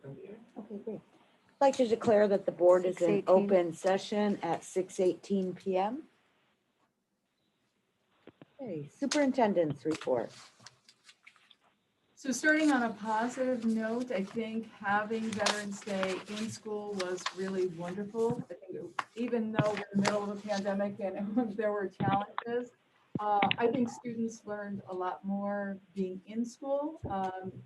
Okay, great. I'd like to declare that the board is in 6:18. open session at 6:18 PM. Okay, superintendent's report. So starting on a positive note, I think having Veterans Day in school was really wonderful. I think even though we're in the middle of a pandemic and there were challenges, I think students learned a lot more being in school.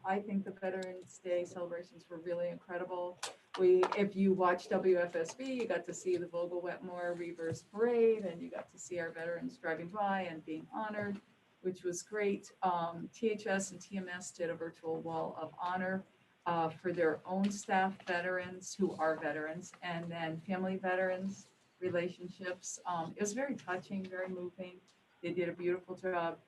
I think the Veterans Day celebrations were really incredible. If you watched WFSB, you got to see the Vogel Wetmore Reverse Parade, and you got to see our veterans driving by and being honored, which was great. THS and TMS did a virtual wall of honor for their own staff veterans who are veterans, and then family veterans relationships. It was very touching, very moving. They did a beautiful job.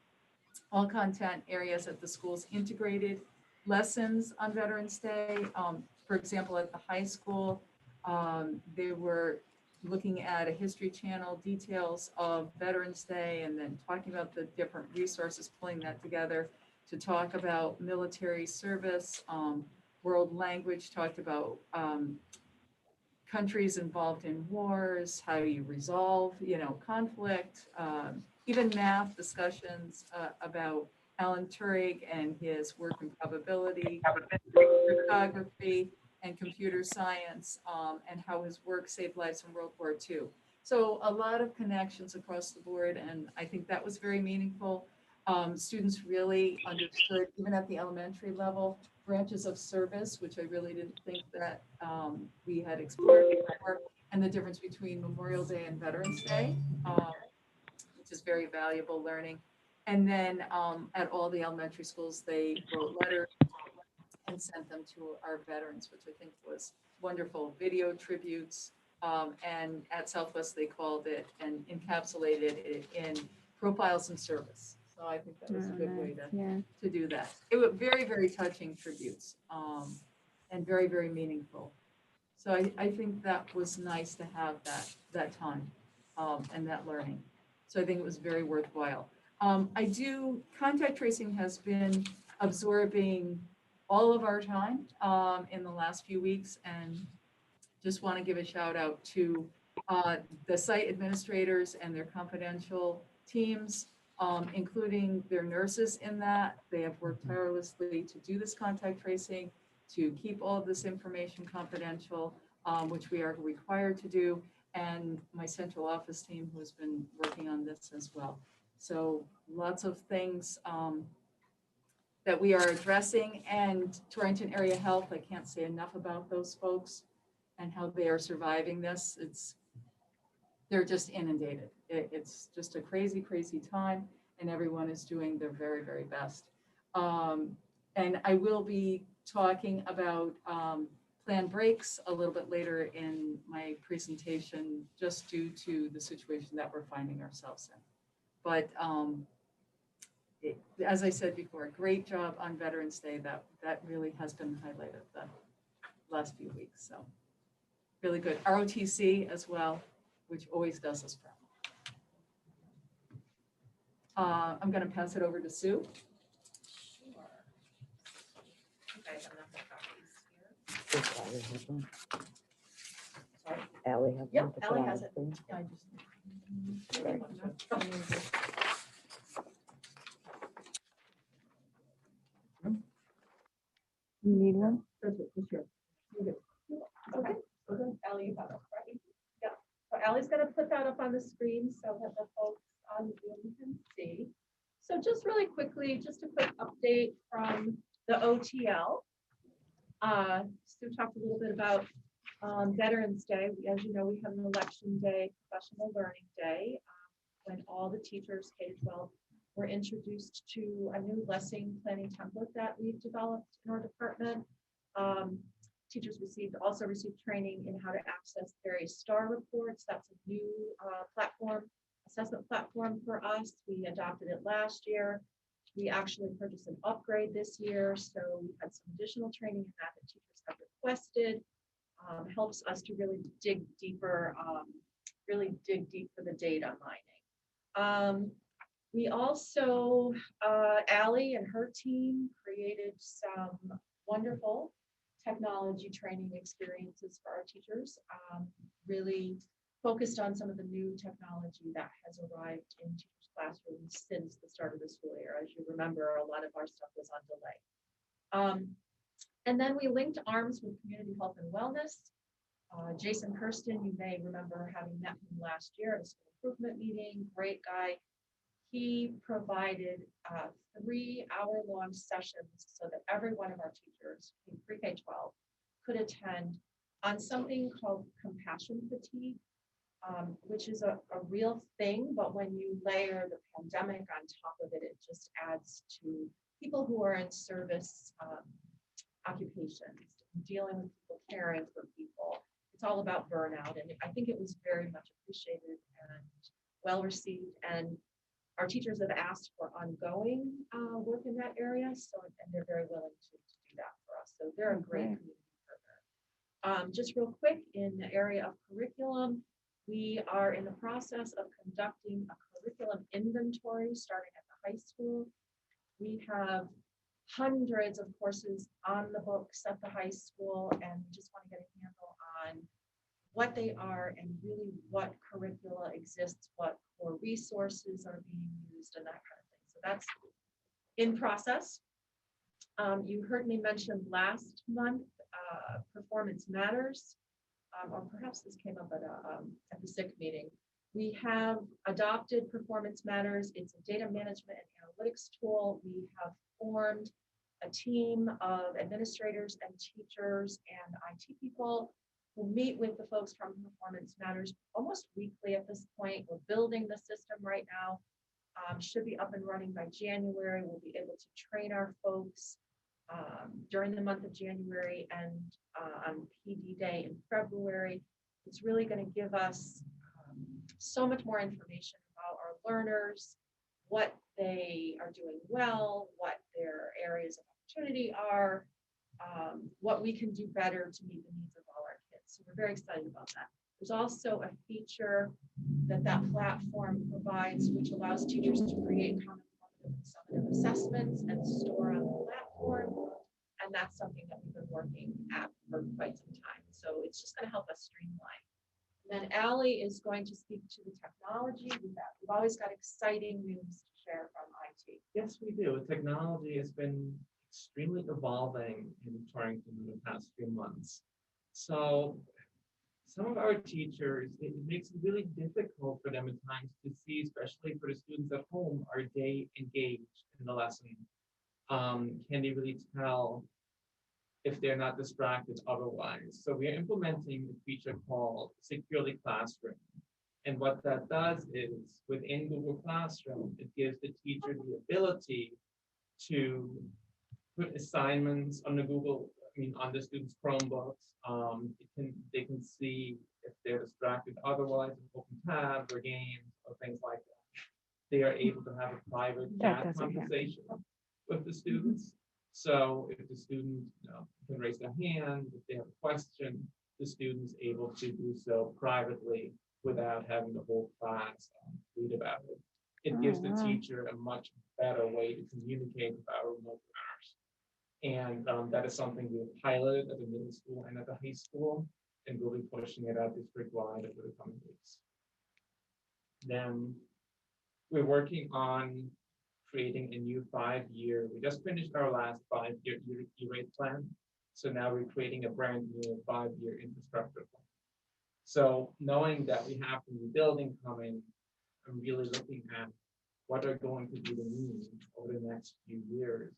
All content areas at the schools integrated lessons on Veterans Day. For example, at the high school, they were looking at a History Channel details of Veterans Day and then talking about the different resources, pulling that together to talk about military service. World language talked about countries involved in wars, how you resolve, conflict, even math discussions about Alan Turing and his work in probability, cryptography, and computer science, and how his work saved lives in World War II. So a lot of connections across the board, and I think that was very meaningful. Students really understood, even at the elementary level, branches of service, which I really didn't think that we had explored before, and the difference between Memorial Day and Veterans Day, which is very valuable learning. And then at all the elementary schools, they wrote letters and sent them to our veterans, which I think was wonderful. Video tributes, and at Southwest, they called it and encapsulated it in profiles and service. So I think that was a good way to do that. It was very, very touching tributes, and very, very meaningful. So I think that was nice to have that time, and that learning. So I think it was very worthwhile. Contact tracing has been absorbing all of our time in the last few weeks, and just want to give a shout out to the site administrators and their confidential teams, including their nurses in that. They have worked tirelessly to do this contact tracing, to keep all of this information confidential, which we are required to do, and my central office team who has been working on this as well. So lots of things that we are addressing, and Torrington Area Health, I can't say enough about those folks and how they are surviving this. They're just inundated. It's just a crazy, crazy time, and everyone is doing their very, very best. And I will be talking about planned breaks a little bit later in my presentation, just due to the situation that we're finding ourselves in. But as I said before, great job on Veterans Day. That really has been the highlight of the last few weeks. So really good. ROTC as well, which always does us proud. I'm going to pass it over to Sue. Sure. Okay, I'm not gonna copy these here. Sorry. Allie has Yep, one to put Allie on has the it. screen. Yeah, I just. You need one? That's it, that's yours. You're good. Okay, okay. Allie, you have it, right? Yeah, so Allie's gonna put that up on the screen so that the folks on Zoom can see. So just really quickly, just a quick update from the OTL. Sue talked a little bit about Veterans Day. As you know, we have an election day, professional learning day, when all the teachers K-12 were introduced to a new lesson planning template that we've developed in our department. Teachers also received training in how to access various STAR reports. That's a new assessment platform for us. We adopted it last year. We actually purchased an upgrade this year, so we had some additional training in that teachers have requested. Helps us to really dig deeper, really dig deep for the data mining. We also, Allie and her team created some wonderful technology training experiences for our teachers, really focused on some of the new technology that has arrived in teachers' classrooms since the start of the school year. As you remember, a lot of our stuff was on delay. And then we linked arms with community health and wellness. Jason Kirsten, you may remember having met him last year at a school improvement meeting, great guy. He provided 3-hour-long sessions so that every one of our teachers in pre-K-12 could attend on something called compassion fatigue, which is a real thing, but when you layer the pandemic on top of it, it just adds to people who are in service occupations, dealing with people, caring for people. It's all about burnout, and I think it was very much appreciated and well received. And our teachers have asked for ongoing work in that area, and they're very willing to do that for us. So they're a great community partner. Just real quick, in the area of curriculum, we are in the process of conducting a curriculum inventory starting at the high school. We have hundreds of courses on the books at the high school, and we just want to get a handle on what they are and really what curricula exists, what core resources are being used, and that kind of thing. So that's in process. You heard me mention last month, Performance Matters, or perhaps this came up at the SIC meeting. We have adopted Performance Matters. It's a data management and analytics tool. We have formed a team of administrators and teachers and IT people who meet with the folks from Performance Matters almost weekly at this point. We're building the system right now. Should be up and running by January. We'll be able to train our folks during the month of January and on PD Day in February. It's really going to give us so much more information about our learners, what they are doing well, what their areas of opportunity are, what we can do better to meet the needs of all our kids. So we're very excited about that. There's also a feature that platform provides, which allows teachers to create common formative and summative assessments and store on the platform. And that's something that we've been working at for quite some time. So it's just going to help us streamline. And then Allie is going to speak to the technology. We've always got exciting news to share from IT. Yes, we do. Technology has been extremely evolving in Torrington in the past few months. So some of our teachers, it makes it really difficult for them at times to see, especially for the students at home, are they engaged in the lesson? Can they really tell if they're not distracted otherwise? So we are implementing a feature called Securely Classroom. And what that does is within Google Classroom, it gives the teacher the ability to put assignments on on the students' Chromebooks. They can see if they're distracted otherwise, open tabs or games or things like that. They are able to have a private chat conversation with the students. So if the student can raise their hand, if they have a question, the student's able to do so privately without having the whole class read about it. It gives the teacher a much better way to communicate with our remote learners. And that is something we have piloted at the middle school and at the high school, and we'll be pushing it out district-wide over the coming weeks. Then we're working on creating a new 5-year. We just finished our last 5-year E-rate plan. So now we're creating a brand new 5-year infrastructure plan. So knowing that we have the new building coming, I'm really looking at what are going to be the needs over the next few years.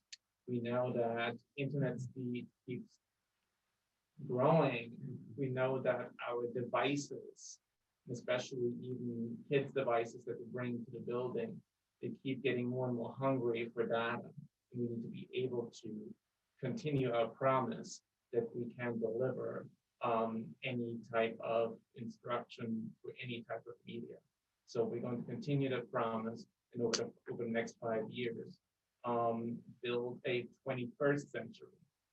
We know that internet speed keeps growing. We know that our devices, especially even kids' devices that we bring to the building, they keep getting more and more hungry for data. And we need to be able to continue our promise that we can deliver any type of instruction for any type of media. So we're going to continue that promise, and over the next 5 years, build a 21st century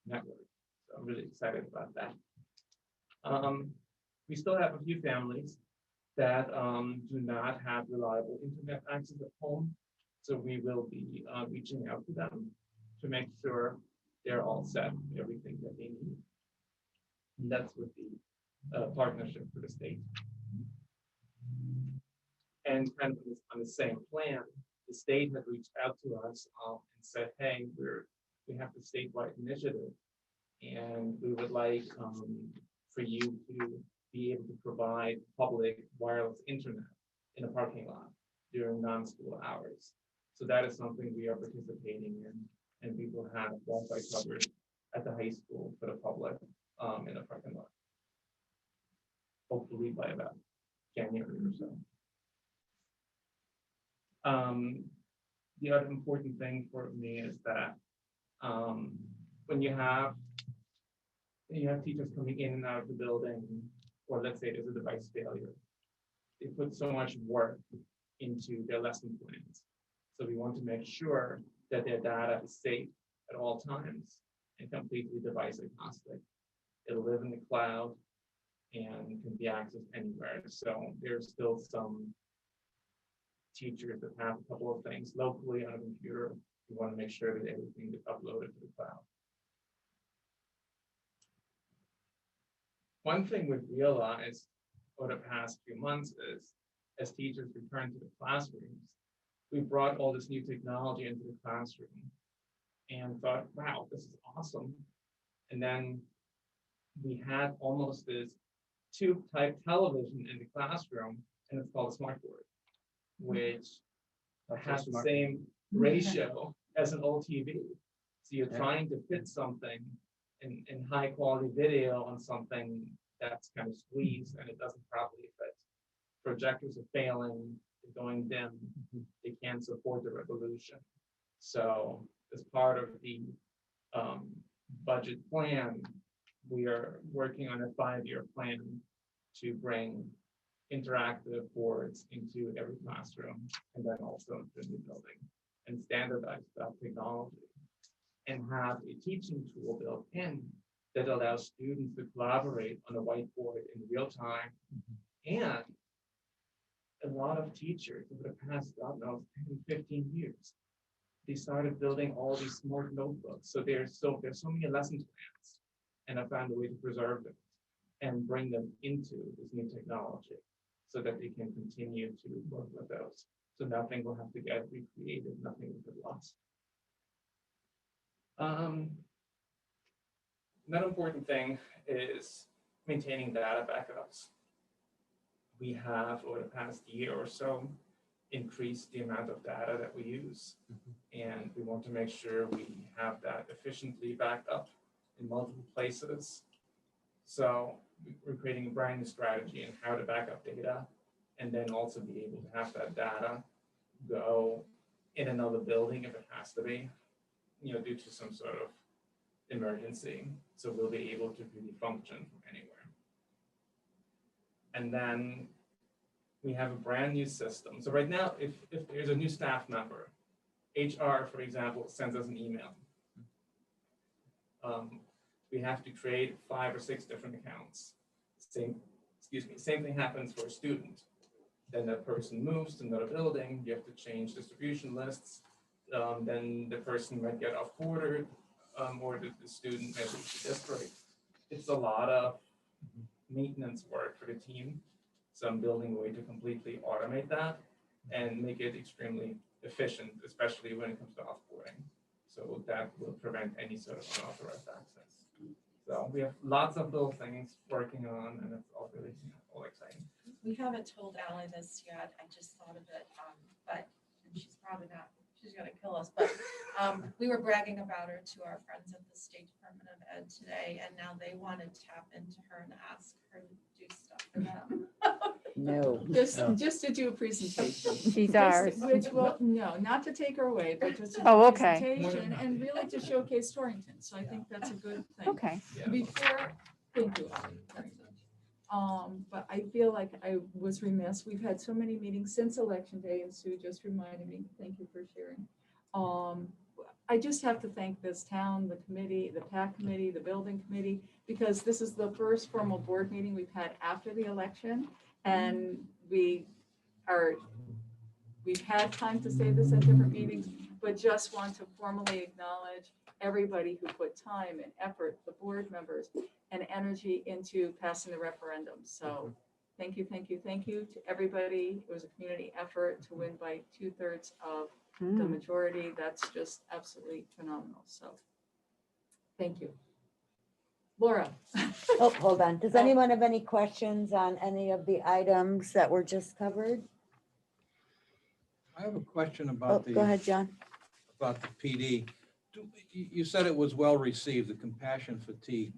network. So I'm really excited about that. We still have a few families that do not have reliable internet access at home. So we will be reaching out to them to make sure they're all set with everything that they need. And that's with the partnership for the state. And kind of on the same plan, the state had reached out to us and said, hey, we have this statewide initiative, and we would like for you to be able to provide public wireless internet in a parking lot during non-school hours. So that is something we are participating in, and we will have Wi-Fi coverage at the high school for the public in a parking lot. Hopefully by about January or so. The other important thing for me is that when you have teachers coming in and out of the building, or let's say there's a device failure, they put so much work into their lesson plans. So we want to make sure that their data is safe at all times and completely device agnostic. It'll live in the cloud and can be accessed anywhere. So there's still some teachers that have a couple of things locally on a computer. We want to make sure that everything is uploaded to the cloud. One thing we've realized over the past few months is, as teachers return to the classrooms, we brought all this new technology into the classroom and thought, wow, this is awesome. And then we had almost this tube-type television in the classroom, and it's called a smartboard, which has the same ratio as an old TV. So you're trying to fit something in high quality video on something that's kind of squeezed and it doesn't properly fit. Projectors are failing, they're going dim, they can't support the resolution. So as part of the budget plan, we are working on a 5-year plan to bring interactive boards into every classroom and then also into the new building and standardize that technology and have a teaching tool built in that allows students to collaborate on a whiteboard in real time. And a lot of teachers over the past, God knows, 10, 15 years, they started building all these smart notebooks. So there's so many lesson plans, and I found a way to preserve them and bring them into this new technology so that they can continue to work with those. So nothing will have to get recreated, nothing will get lost. Another important thing is maintaining data backups. We have, over the past year or so, increased the amount of data that we use. And we want to make sure we have that efficiently backed up in multiple places. So we're creating a brand new strategy in how to back up data and then also be able to have that data go in another building if it has to be, due to some sort of emergency. So we'll be able to really function from anywhere. And then we have a brand new system. So right now, if there's a new staff member, HR, for example, sends us an email. We have to create 5 or 6 different accounts. Same thing happens for a student. Then that person moves to another building, you have to change distribution lists. Then the person might get off-boarded, or the student might leave the district. It's a lot of maintenance work for the team. So I'm building a way to completely automate that and make it extremely efficient, especially when it comes to offboarding. So that will prevent any sort of unauthorized access. So we have lots of little things working on, and it's all really all exciting. We haven't told Allie this yet. I just thought of it, but she's probably not. She's gonna kill us. But we were bragging about her to our friends at the State Department of Ed today, and now they want to tap into her and ask her to do stuff for them. No. Just to do a presentation. She's ours. Which will, no, not to take her away, but just to do Oh, a okay. presentation and really to showcase Torrington. So I think that's a good thing. Okay. Yeah. Thank you, Ally, very much. But I feel like I was remiss. We've had so many meetings since Election Day, and Sue just reminded me. Thank you for sharing. I just have to thank this town, the committee, the PAC committee, the building committee, because this is the first formal board meeting we've had after the election. And we've had time to say this at different meetings, but just want to formally acknowledge everybody who put time and effort, the board members, and energy into passing the referendum. So thank you, thank you, thank you to everybody. It was a community effort to win by 2/3 of the majority. That's just absolutely phenomenal. So thank you. Laura. Oh, hold on. Does anyone have any questions on any of the items that were just covered? I have a question Oh, about go ahead, John. about the PD. You said it was well received, the compassion fatigue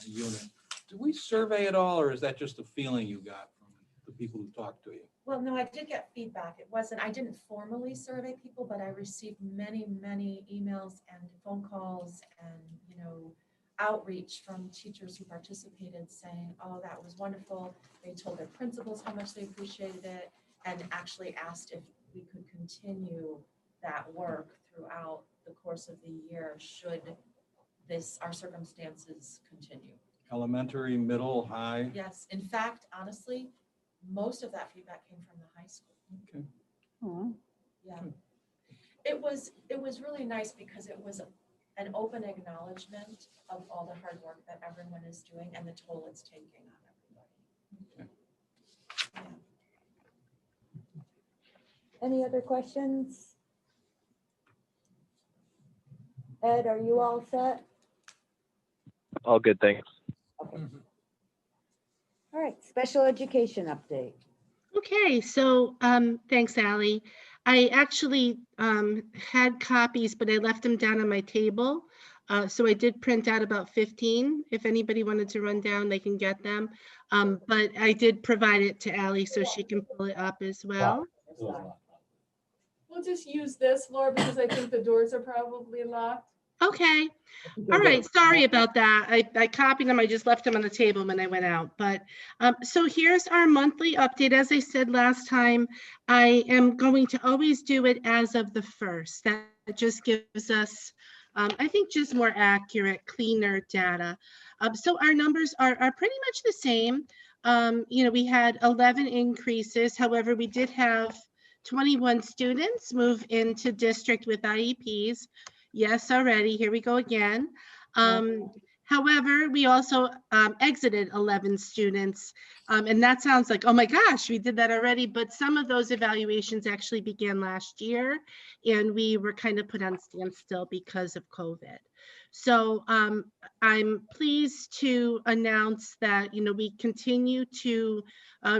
unit. Do we survey it all, or is that just a feeling you got from the people who talked to you? Well, no, I did get feedback. I didn't formally survey people, but I received many, many emails and phone calls and, outreach from teachers who participated saying, oh, that was wonderful. They told their principals how much they appreciated it and actually asked if we could continue that work throughout the course of the year should our circumstances continue. Elementary, middle, high? Yes, in fact, honestly, most of that feedback came from the high school. Okay. Yeah. It was really nice because it was an open acknowledgement of all the hard work that everyone is doing and the toll it's taking on everybody. Yeah. Any other questions? Ed, are you all set? All good, thanks. Okay. All right, special education update. Okay, so thanks, Ally. I actually had copies, but I left them down on my table. So I did print out about 15. If anybody wanted to run down, they can get them. But I did provide it to Ally so she can pull it up as well. We'll just use this, Laura, because I think the doors are probably locked. Okay. All right, sorry about that. I copied them. I just left them on the table when I went out. But so here's our monthly update. As I said last time, I am going to always do it as of the 1st. That just gives us, I think, just more accurate, cleaner data. So our numbers are pretty much the same. We had 11 increases. However, we did have 21 students move into district with IEPs. Yes, already. Here we go again. However, we also exited 11 students. And that sounds like, oh my gosh, we did that already. But some of those evaluations actually began last year, and we were kind of put on standstill because of COVID. So I'm pleased to announce that, we continue to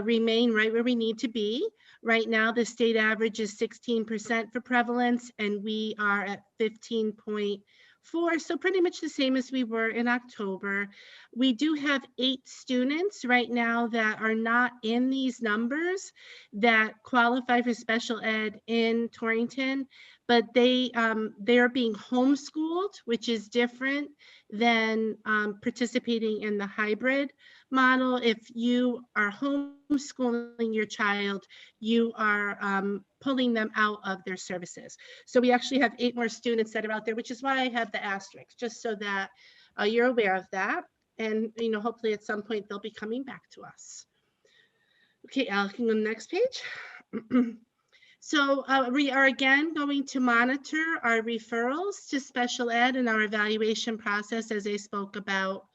remain right where we need to be. Right now, the state average is 16% for prevalence, and we are at 15.4, so pretty much the same as we were in October. We do have 8 students right now that are not in these numbers that qualify for special ed in Torrington, but they are being homeschooled, which is different than participating in the hybrid model. If you are homeschooling your child, you are pulling them out of their services. So we actually have 8 more students that are out there, which is why I have the asterisk, just so that you're aware of that. And, hopefully at some point they'll be coming back to us. Okay, Al, can you go to the next page? So we are again going to monitor our referrals to special ed and our evaluation process, as I spoke about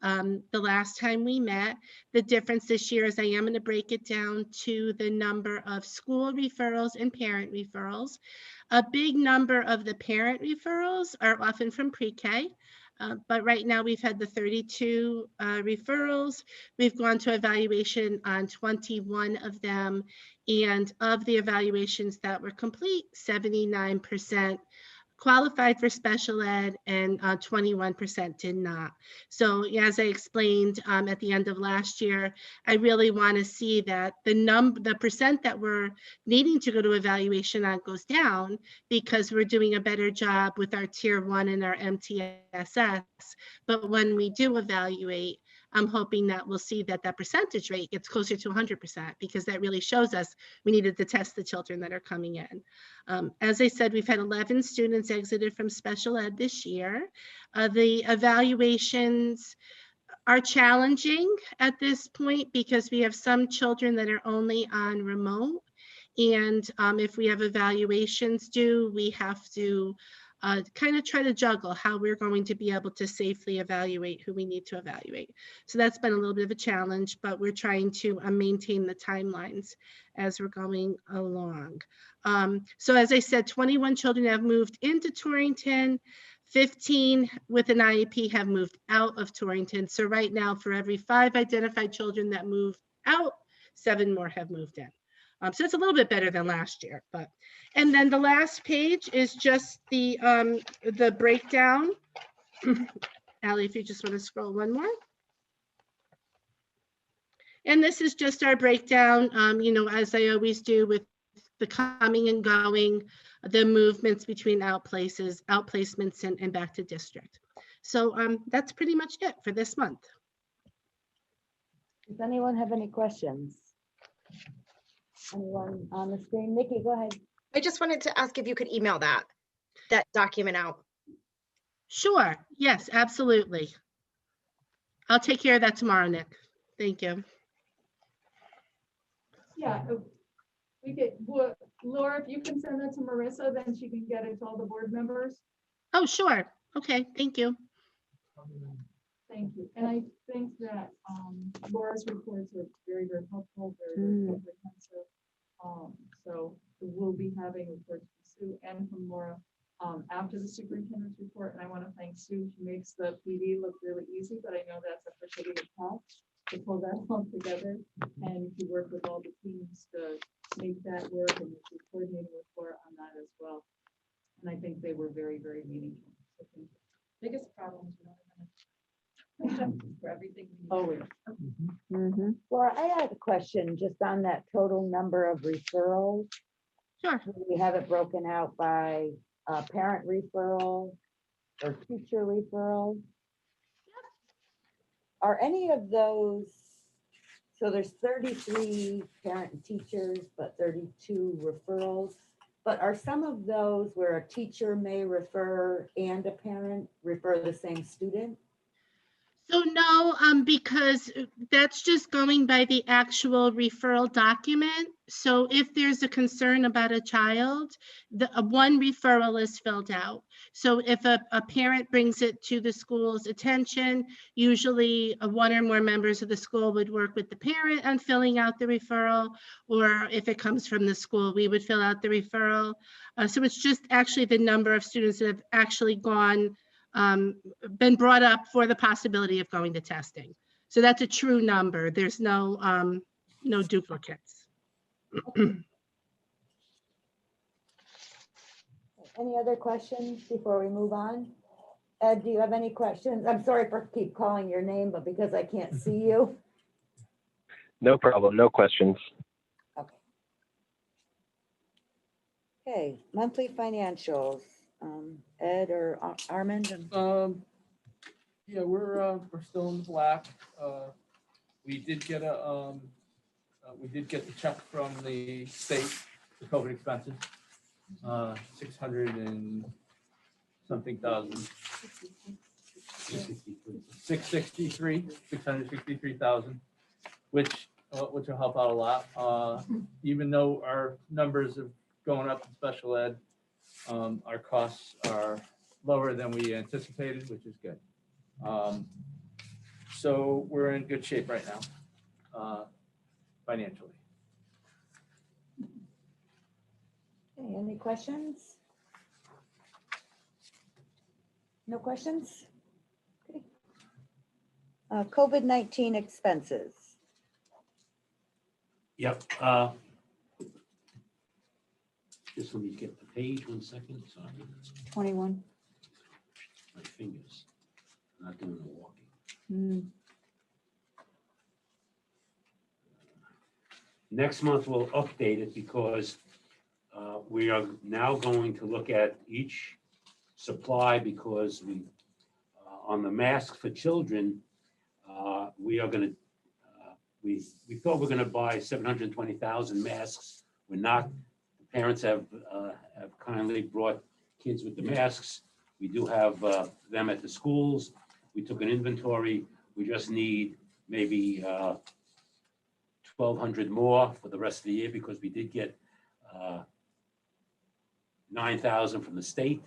the last time we met. The difference this year is I am going to break it down to the number of school referrals and parent referrals. A big number of the parent referrals are often from pre-K. But right now we've had the 32 referrals. We've gone to evaluation on 21 of them. And of the evaluations that were complete, 79% qualified for special ed and 21% did not. So as I explained at the end of last year, I really want to see that the percent that we're needing to go to evaluation on goes down, because we're doing a better job with our tier 1 and our MTSS. But when we do evaluate, I'm hoping that we'll see that percentage rate gets closer to 100%, because that really shows us we needed to test the children that are coming in. As I said, we've had 11 students exited from special ed this year. The evaluations are challenging at this point because we have some children that are only on remote. And if we have evaluations due, we have to kind of try to juggle how we're going to be able to safely evaluate who we need to evaluate. So that's been a little bit of a challenge, but we're trying to maintain the timelines as we're going along. So as I said, 21 children have moved into Torrington. 15 with an IEP have moved out of Torrington. So right now, for every 5 identified children that move out, 7 more have moved in. So it's a little bit better than last year, but, and then the last page is just the breakdown. Allie, if you just want to scroll one more. And this is just our breakdown, you know, as I always do with the coming and going, the movements between outplacements and back to district. So that's pretty much it for this month. Does anyone have any questions? Anyone on the screen? Nikki, go ahead. I just wanted to ask if you could email that document out. Sure. Yes, absolutely. I'll take care of that tomorrow, Nick. Thank you. Yeah, we get, Laura, if you can send that to Marissa, then she can get it to all the board members. Oh, sure. Okay, thank you. Thank you. And I think that Laura's reports are very, very helpful, very comprehensive. So we'll be having reports from Sue and from Laura after the superintendent's report. And I want to thank Sue. She makes the PD look really easy, but I know that's a particular task to pull that all together. And to work with all the teams to make that work, and to coordinate with Laura on that as well. And I think they were very, very meaningful. So thank you. Biggest problems, for everything. Always. Laura, I had a question just on that total number of referrals. Sure. We have it broken out by parent referral or teacher referral. Are any of those, so there's 33 parent and teachers, but 32 referrals, but are some of those where a teacher may refer and a parent refer the same student? So no, because that's just going by the actual referral document. So if there's a concern about a child, the one referral is filled out. So if a parent brings it to the school's attention, usually one or more members of the school would work with the parent on filling out the referral, or if it comes from the school, we would fill out the referral. So it's just actually the number of students that have actually gone been brought up for the possibility of going to testing. So that's a true number. There's no no duplicates. Any other questions before we move on? Ed, do you have any questions? I'm sorry for keep calling your name, but because I can't see you. No problem. No questions. Okay, monthly financials. Ed or Armand? Yeah, we're still in the black. We did get the check from the state, the COVID expenses, 600 and something thousand. 663,000, which will help out a lot. Even though our numbers are going up in special ed, our costs are lower than we anticipated, which is good. So we're in good shape right now, financially. Okay, any questions? No questions? Okay. COVID-19 expenses. Yep. Just let me get the page 1 second. Sorry, 21. my fingers. I'm not doing the walking. Next month we'll update it because we are now going to look at each supply because we on the masks for children we are going to we thought we're going to buy 720,000 masks. We're not. The parents have kindly brought kids with the masks. We do have them at the schools. We took an inventory. We just need maybe 1,200 more for the rest of the year because we did get 9,000 from the state.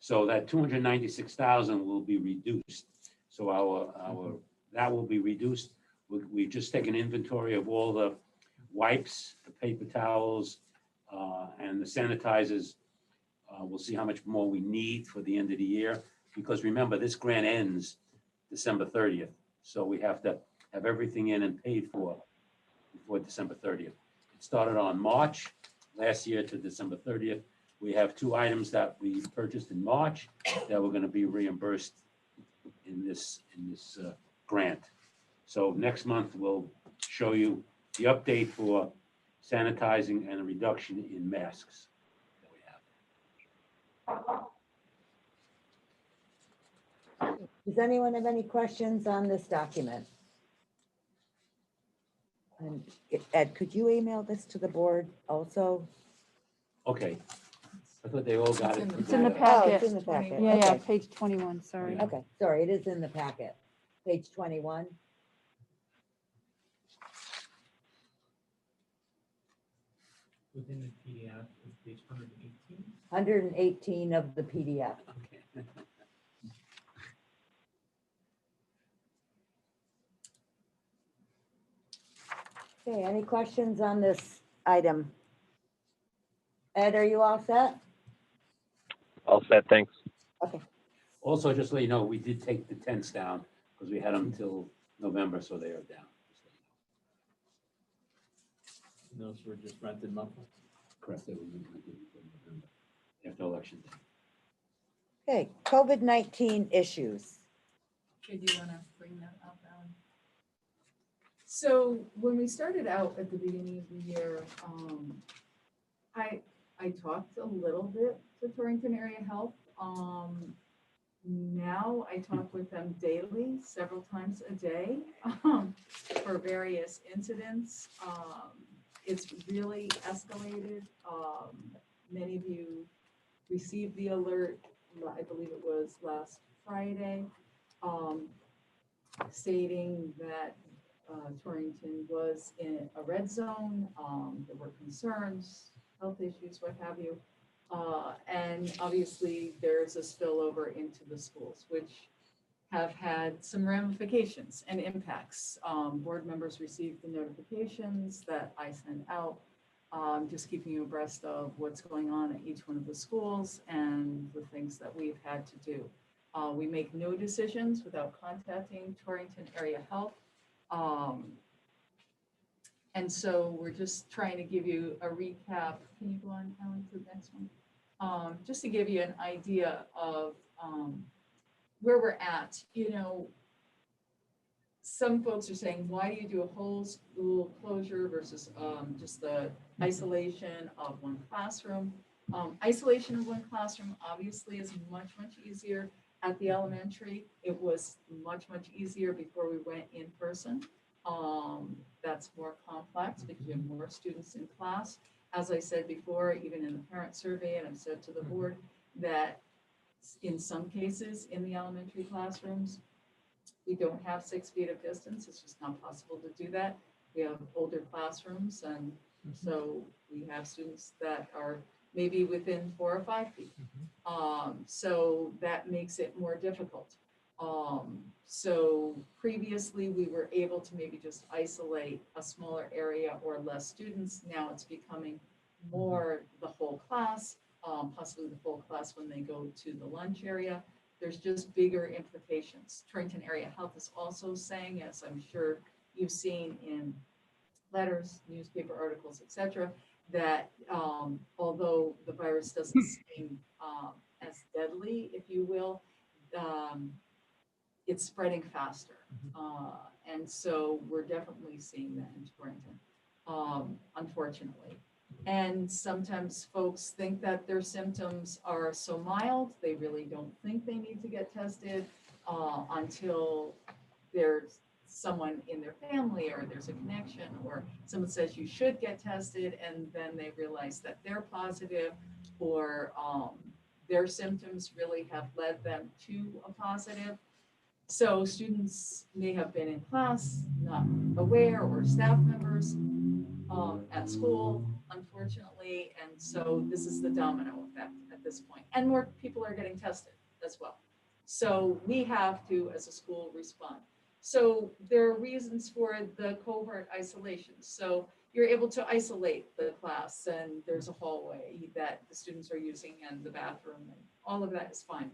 So that 296,000 will be reduced. So that will be reduced. We've just taken inventory of all the wipes, the paper towels, and the sanitizers. We'll see how much more we need for the end of the year, because remember, this grant ends December 30th. So we have to have everything in and paid for before December 30th. It started on March last year to December 30th. We have 2 items that we purchased in March that we're going to be reimbursed in this grant. So next month, we'll show you the update for sanitizing and a reduction in masks that we have. Does anyone have any questions on this document? And Ed, could you email this to the board also? Okay. I thought they all got it. It's in the Oh, packet. it's in the packet. Yeah, yeah, Okay. page 21, sorry. Okay, sorry, it is in the packet. Page 21. Within the PDF is page 118. 118 of the PDF. Okay. Okay, any questions on this item? Ed, are you all set? All set, thanks. Okay, Also, just to let you know, we did take the tents down because we had them until November, so they are down. Those were just rented monthly. Correct. They were implemented in November, after election day. okay, COVID-19 issues. Okay, do you want to bring that up, Alan? So when we started out at the beginning of the year, I talked a little bit to Torrington Area Health. Now I talk with them daily, several times a day, for various incidents. It's really escalated. Many of you received the alert, I believe it was last Friday, stating that Torrington was in a red zone. There were concerns, health issues, what have you. And obviously there's a spillover into the schools, which have had some ramifications and impacts. Board members received the notifications that I sent out, just keeping you abreast of what's going on at each one of the schools and the things that we've had to do. We make no decisions without contacting Torrington Area Health. And so we're just trying to give you a recap. Can you go on, Alan, to the next one? Just to give you an idea of where we're at. You know, some folks are saying, why do you do a whole school closure versus just the isolation of one classroom? Isolation of one classroom obviously is much, much easier at the elementary. It was much, much easier before we went in person. That's more complex because you have more students in class. As I said before, even in the parent survey, and I've said to the board that in some cases in the elementary classrooms, we don't have 6 feet of distance. It's just not possible to do that. We have older classrooms, and so we have students that are maybe within 4 or 5 feet. So that makes it more difficult. So previously we were able to maybe just isolate a smaller area or less students. Now it's becoming more the whole class, possibly the whole class when they go to the lunch area. There's just bigger implications. Torrington Area Health is also saying, as I'm sure you've seen in letters, newspaper articles, etc., that although the virus doesn't seem as deadly, if you will, it's spreading faster. And so we're definitely seeing that in Torrington, unfortunately. And sometimes folks think that their symptoms are so mild, they really don't think they need to get tested until there's someone in their family or there's a connection or someone says you should get tested, and then they realize that they're positive, or their symptoms really have led them to a positive. So students may have been in class, not aware, or staff members at school, unfortunately. And so this is the domino effect at at this point, and more people are getting tested as well. So we have to, as a school, respond. So there are reasons for the cohort isolation. So you're able to isolate the class, and there's a hallway that the students are using and the bathroom, and all of that is fine.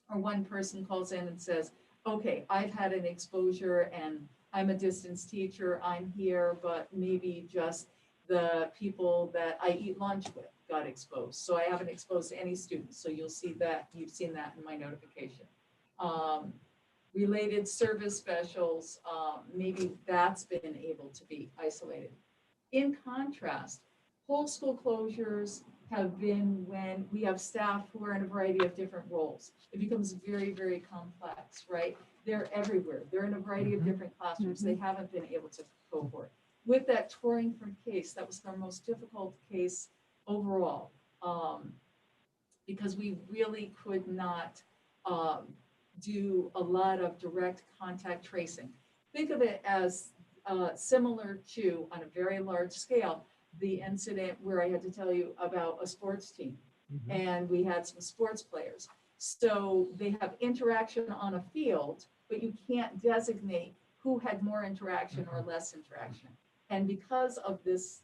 Or one person calls in and says, okay, I've had an exposure and I'm a distance teacher, I'm here, but maybe just the people that I eat lunch with got exposed. So I haven't exposed any students. So you'll see that, you've seen that in my notification. Related service specials, maybe that's been able to be isolated. In contrast, whole school closures have been when we have staff who are in a variety of different roles. It becomes very, very complex, right? They're everywhere. They're in a variety of different classrooms. They haven't been able to cohort. With that Torrington case, that was our most difficult case overall, because we really could not do a lot of direct contact tracing. Think of it as similar to, on a very large scale, the incident where I had to tell you about a sports team, and we had some sports players. So they have interaction on a field, but you can't designate who had more interaction or less interaction. And because of this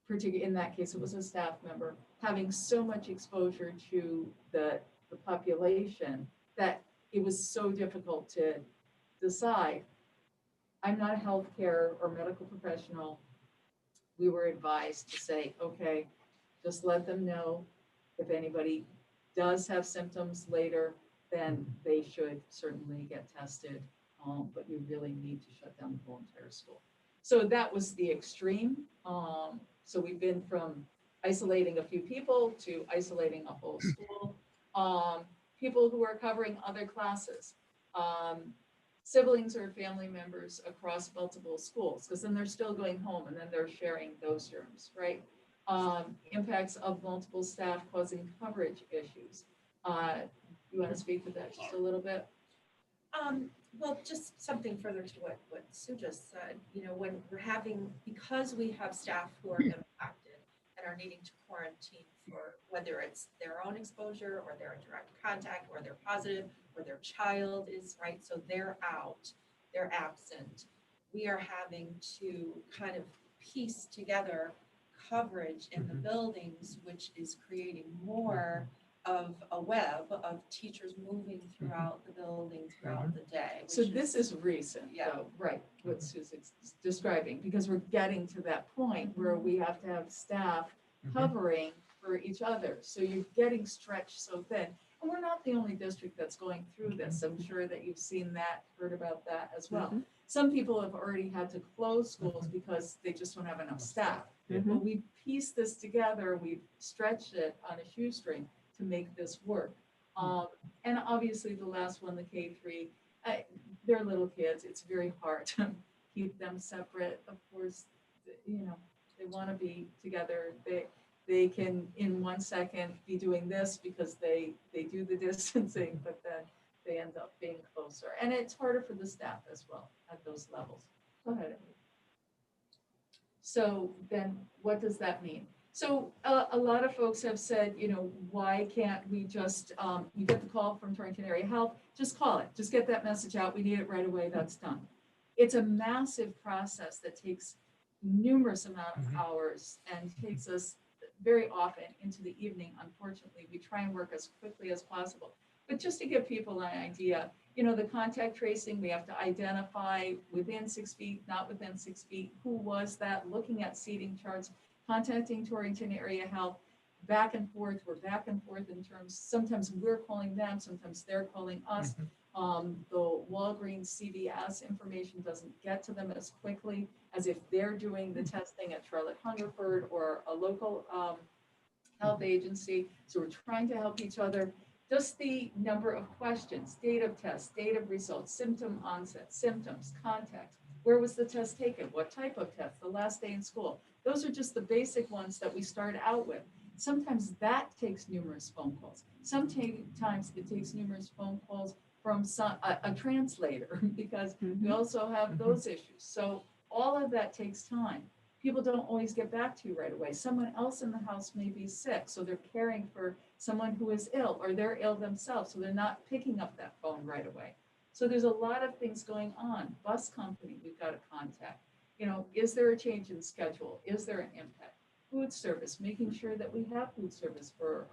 particular, in that case, it was a staff member having so much exposure to the population that it was so difficult to decide. I'm not a healthcare or medical professional. We were advised to say, okay, just let them know if anybody does have symptoms later, then they should certainly get tested. But you really need to shut down the whole entire school. So that was the extreme. So we've been from isolating a few people to isolating a whole school. People who are covering other classes. Siblings or family members across multiple schools, because then they're still going home and then they're sharing those germs, right? Impacts of multiple staff causing coverage issues. You want to speak to that just a little bit? Well, just something further to what Sue just said, when we're having, because we have staff who are impacted and are needing to quarantine for whether it's their own exposure or they're in direct contact or they're positive or their child is, right, so they're out, they're absent. We are having to kind of piece together coverage in the buildings, which is creating more of a web of teachers moving throughout the building throughout the day. So this is recent, though, right, what Susan's describing, because we're getting to that point where we have to have staff covering for each other. So you're getting stretched so thin. And we're not the only district that's going through this. I'm sure that you've seen that, heard about that as well. Some people have already had to close schools because they just don't have enough staff. But we pieced this together, we've stretched it on a shoestring to make this work. And obviously the last one, the K-3, they're little kids. It's very hard to keep them separate. Of course, they want to be together. They can in 1 second be doing this because they do the distancing, but then they end up being closer. And it's harder for the staff as well at those levels. Go ahead, Emily. So then what does that mean? So a lot of folks have said, why can't we just, you get the call from Torrington Area Health, just call it, just get that message out. We need it right away. That's done. It's a massive process that takes numerous amount of hours and takes us very often into the evening. Unfortunately, we try and work as quickly as possible. But just to give people an idea, the contact tracing, we have to identify within 6 feet, not within 6 feet, who was that, looking at seating charts, contacting Torrington Area Health, back and forth. We're back and forth in terms, sometimes we're calling them, sometimes they're calling us. The Walgreens CVS information doesn't get to them as quickly as if they're doing the testing at Charlotte Hungerford or a local health agency. So we're trying to help each other. Just the number of questions, date of test, date of results, symptom onset, symptoms, contact. Where was the test taken? What type of test? The last day in school. Those are just the basic ones that we start out with. Sometimes that takes numerous phone calls. Sometimes it takes numerous phone calls from a translator because we also have those issues. So all of that takes time. people don't always get back to you right away. Someone else in the house may be sick, so they're caring for someone who is ill, or they're ill themselves, so they're not picking up that phone right away. So there's a lot of things going on. Bus company, we've got to contact. You know, is there a change in schedule? Is there an impact? Food service, making sure that we have food service for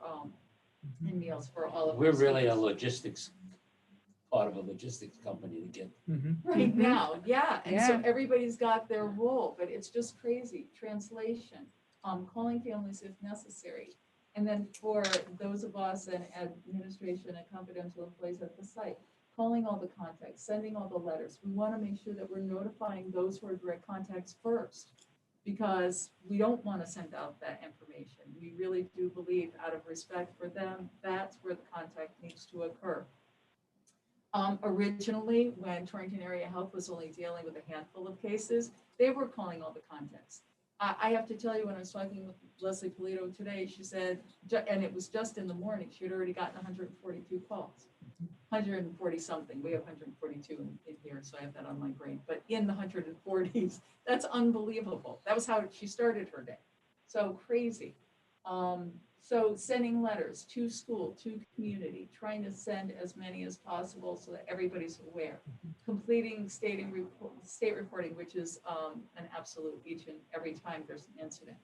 and meals for all of us. We're really a logistics, part of a logistics company to get. Right now, yeah, and so Yeah. everybody's got their role, but it's just crazy. Translation, calling families if necessary. And then for those of us and administration and confidential employees at the site, calling all the contacts, sending all the letters. We want to make sure that we're notifying those who are direct contacts first, because we don't want to send out that information. We really do believe, out of respect for them, that's where the contact needs to occur. Originally, when Torrington Area Health was only dealing with a handful of cases, they were calling all the contacts. I have to tell you, when I was talking with Leslie Polito today, she said, and it was just in the morning, she had already gotten 142 calls. 140 something. We have 142 in here, so I have that on my brain. But in the 140s, that's unbelievable. That was how she started her day. So crazy. So sending letters to school, to community, trying to send as many as possible so that everybody's aware. Completing state reporting, which is an absolute each and every time there's an incident.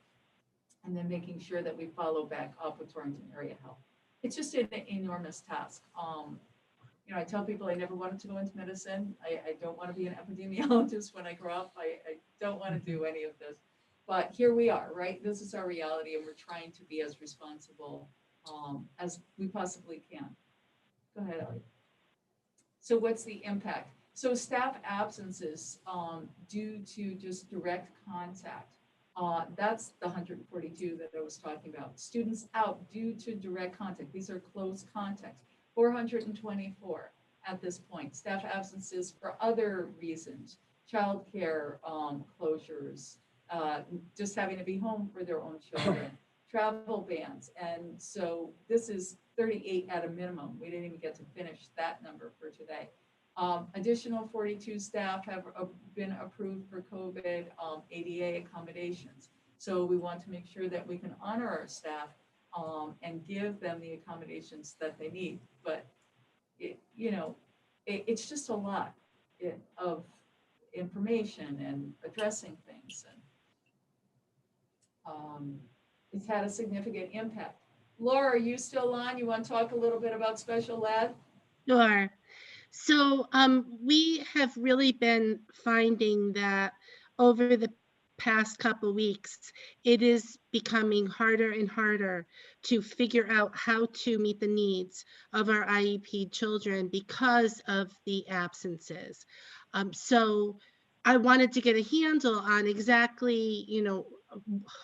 And then making sure that we follow back up with Torrington Area Health. It's just an enormous task. You know, I tell people I never wanted to go into medicine. I don't want to be an epidemiologist when I grow up. I don't want to do any of this. But here we are, right? This is our reality, and we're trying to be as responsible as we possibly can. Go ahead, Ellie. So what's the impact? So staff absences due to just direct contact. That's the 142 that I was talking about. Students out due to direct contact. These are close contacts. 424 at this point. Staff absences for other reasons, childcare closures, just having to be home for their own children, travel bans. And so this is 38 at a minimum. We didn't even get to finish that number for today. Additional 42 staff have been approved for COVID ADA accommodations. So we want to make sure that we can honor our staff and give them the accommodations that they need. But it's just a lot of information and addressing things. And it's had a significant impact. Laura, are you still on? You want to talk a little bit about special ed? Sure. So we have really been finding that over the past couple weeks, it is becoming harder and harder to figure out how to meet the needs of our IEP children because of the absences. So I wanted to get a handle on exactly,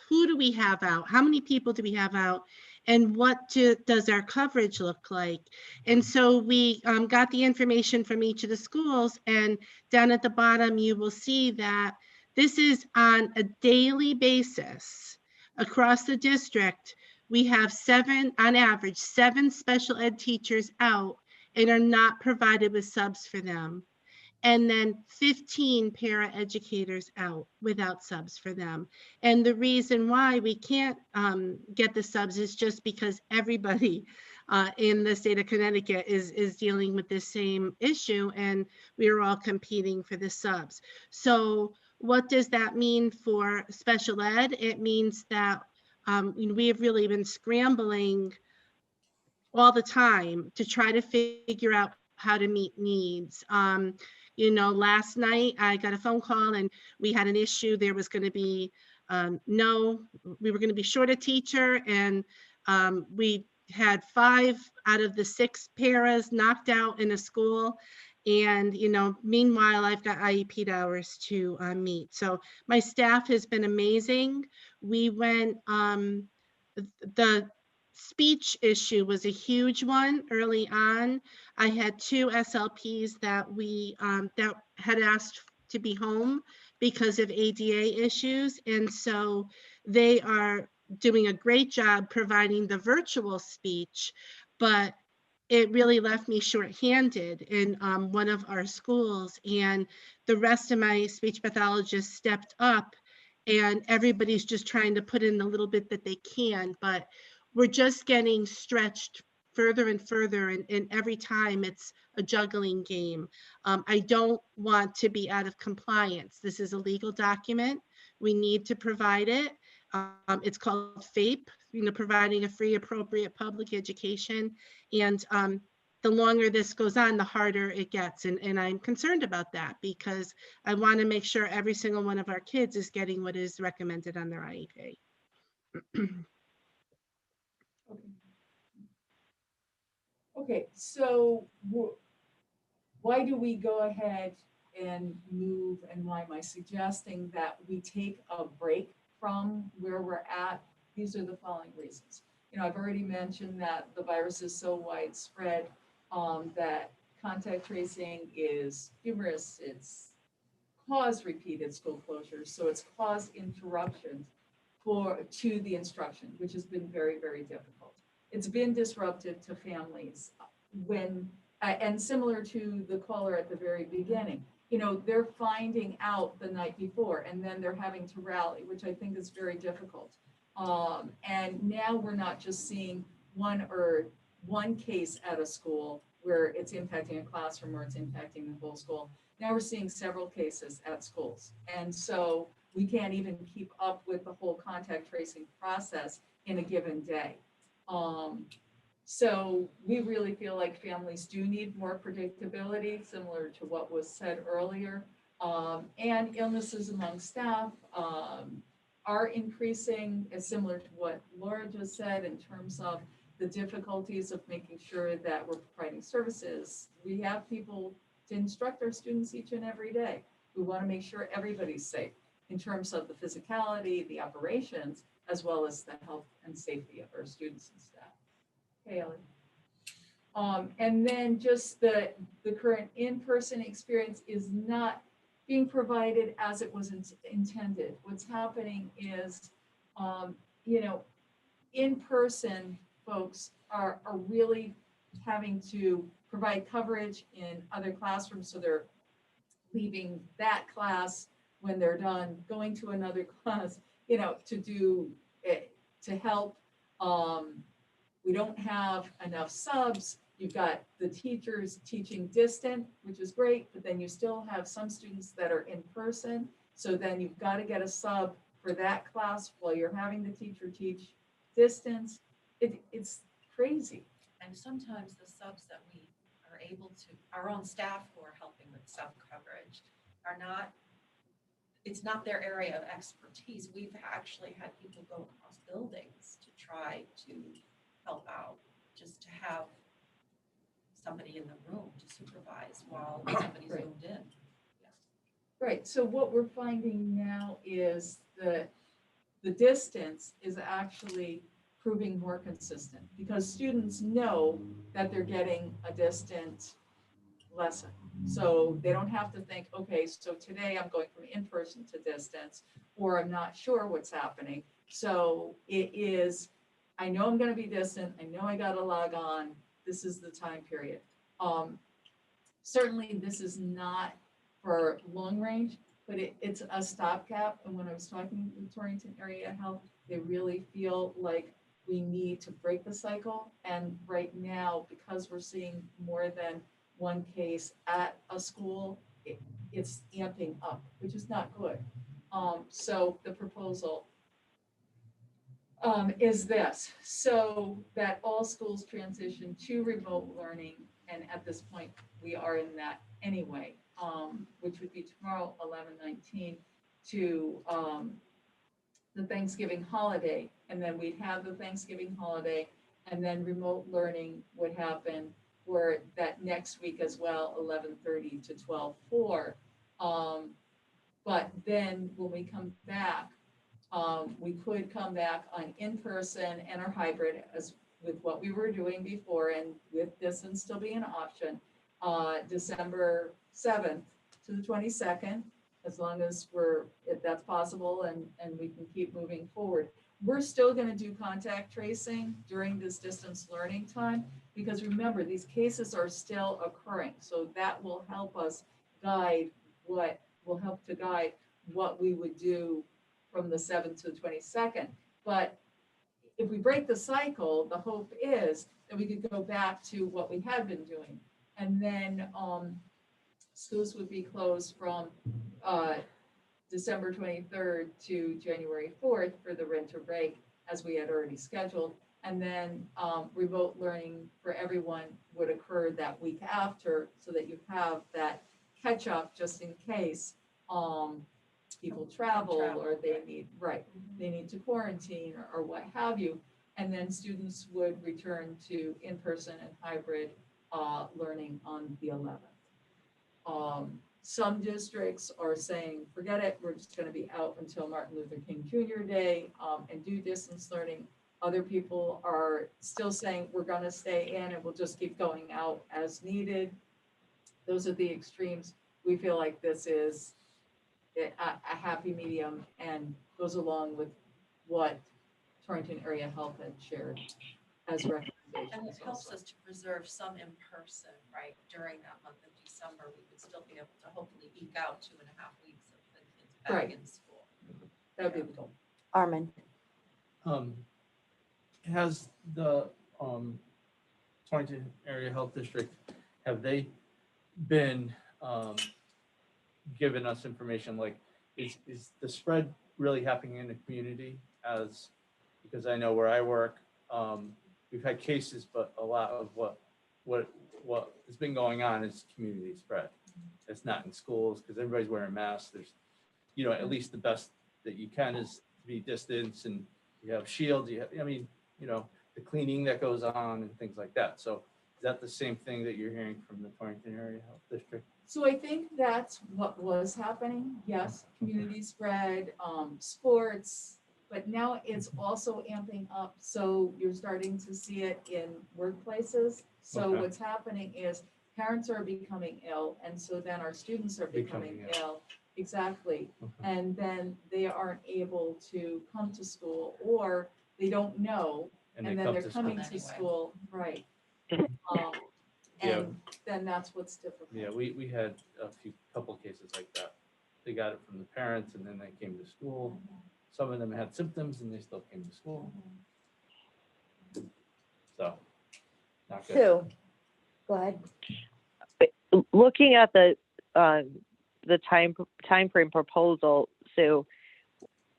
who do we have out? How many people do we have out? And what does our coverage look like? And so we got the information from each of the schools, and down at the bottom, you will see that this is on a daily basis across the district. We have on average, seven special ed teachers out and are not provided with subs for them. And then 15 para-educators out without subs for them. And the reason why we can't get the subs is just because everybody in the state of Connecticut is dealing with this same issue, and we are all competing for the subs. So what does that mean for special ed? It means that we have really been scrambling all the time to try to figure out how to meet needs. Last night I got a phone call and we had an issue. There was going to be we were going to be short a teacher, and we had 5 out of the 6 paras knocked out in a school. And, meanwhile, I've got IEP hours to meet. So my staff has been amazing. We went, the speech issue was a huge one early on. I had 2 SLPs that that had asked to be home because of ADA issues. And so they are doing a great job providing the virtual speech, but it really left me shorthanded in one of our schools, and the rest of my speech pathologists stepped up and everybody's just trying to put in the little bit that they can, but we're just getting stretched further and further, and every time it's a juggling game. I don't want to be out of compliance. This is a legal document. We need to provide it. It's called FAPE, providing a free, appropriate public education. And the longer this goes on, the harder it gets. And I'm concerned about that because I want to make sure every single one of our kids is getting what is recommended on their IEP. Okay, so why do we go ahead and move, and why am I suggesting that we take a break from where we're at? These are the following reasons. I've already mentioned that the virus is so widespread that contact tracing is humorous. It's caused repeated school closures, so it's caused interruptions to the instruction, which has been very, very difficult. It's been disruptive to families when, and similar to the caller at the very beginning, they're finding out the night before and then they're having to rally, which I think is very difficult. And now we're not just seeing one case at a school where it's impacting a classroom or it's impacting the whole school. Now we're seeing several cases at schools. And so we can't even keep up with the whole contact tracing process in a given day. So we really feel like families do need more predictability, similar to what was said earlier. And illnesses among staff are increasing, as similar to what Laura just said, in terms of the difficulties of making sure that we're providing services. We have people to instruct our students each and every day. We want to make sure everybody's safe in terms of the physicality, the operations, as well as the health and safety of our students and staff. Okay, Ellie. And then just the current in-person experience is not being provided as it was intended. What's happening is, in-person folks are really having to provide coverage in other classrooms. So they're leaving that class when they're done, going to another class, to do it, to help. We don't have enough subs. You've got the teachers teaching distant, which is great, but then you still have some students that are in person. So then you've got to get a sub for that class while you're having the teacher teach distance. It's crazy. And sometimes the subs that we are able to, our own staff who are helping with sub coverage are not, it's not their area of expertise. We've actually had people go across buildings to try to help out, just to have somebody in the room to supervise while somebody's Right. zoomed in. Right, so what we're finding now is the distance is actually proving more consistent because students know that they're getting a distant lesson. So they don't have to think, okay, so today I'm going from in-person to distance, or I'm not sure what's happening. So it is, I know I'm going to be distant. I know I got to log on. This is the time period. Certainly this is not for long range, but it's a stopgap. And when I was talking with Torrington Area Health, they really feel like we need to break the cycle. And right now, because we're seeing more than one case at a school, it's amping up, which is not good. So the proposal is this, so that all schools transition to remote learning. And at this point, we are in that anyway, which would be tomorrow, 11/19, to the Thanksgiving holiday. And then we'd have the Thanksgiving holiday, and then remote learning would happen for that next week as well, 11/30 to 12/4. But then when we come back, we could come back on in-person and our hybrid as with what we were doing before, and with distance still being an option, December 7th to the 22nd, as long as if that's possible and we can keep moving forward. We're still going to do contact tracing during this distance learning time, because remember, these cases are still occurring. So that will help us guide what we would do from the 7th to the 22nd. But if we break the cycle, the hope is that we could go back to what we had been doing. And then schools would be closed from December 23rd to January 4th for the winter break, as we had already scheduled. And then remote learning for everyone would occur that week after, so that you have that catch up just in case people travel or they need, they need to quarantine or what have you. And then students would return to in-person and hybrid learning on the 11th. Some districts are saying, forget it, we're just going to be out until Martin Luther King Jr. Day and do distance learning. Other people are still saying we're going to stay in and we'll just keep going out as needed. Those are the extremes. We feel like this is a happy medium and goes along with what Torrington Area Health had shared as recommendations. And it helps also. us to preserve some in person, right? During that month of December, we would still be able to hopefully eke out 2.5 weeks of the kids back Right. in school. That would be the goal. Armin. Has the Torrington Area Health District, have they been giving us information like, is the spread really happening in the community? As, because I know where I work, we've had cases, but a lot of what has been going on is community spread. It's not in schools because everybody's wearing masks. There's, you know, at least the best that you can is to be distance, and you have shields. You have, I mean, you know, the cleaning that goes on and things like that. So is that the same thing that you're hearing from the Torrington Area Health District? So I think that's what was happening. Yes, community spread, sports, but now it's also amping up. So you're starting to see it in workplaces. So Okay. what's happening is parents are becoming ill, and so then our students are becoming Becoming ill. Exactly. Okay. And then they aren't able to come to school, or they don't know, and they then come they're to coming school to anyway. school, right? Yeah. And then that's what's difficult. Yeah, we had a couple cases like that. They got it from the parents and then they came to school. Some of them had symptoms and they still came to school. So, not good. Sue, go ahead. Looking at the time frame proposal, Sue,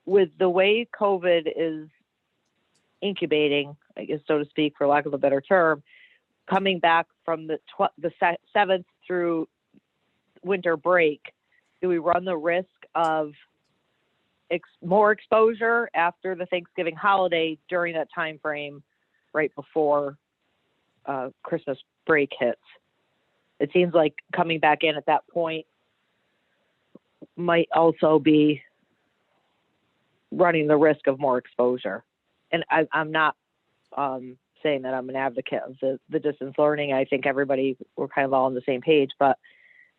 with the way COVID is incubating, I guess, so to speak, for lack of a better term, coming back from the 7th through winter break, do we run the risk of more exposure after the Thanksgiving holiday during that time frame, right before Christmas break hits? It seems like coming back in at that point might also be running the risk of more exposure. And I'm not saying that I'm an advocate of the distance learning. I think we're kind of all on the same page, but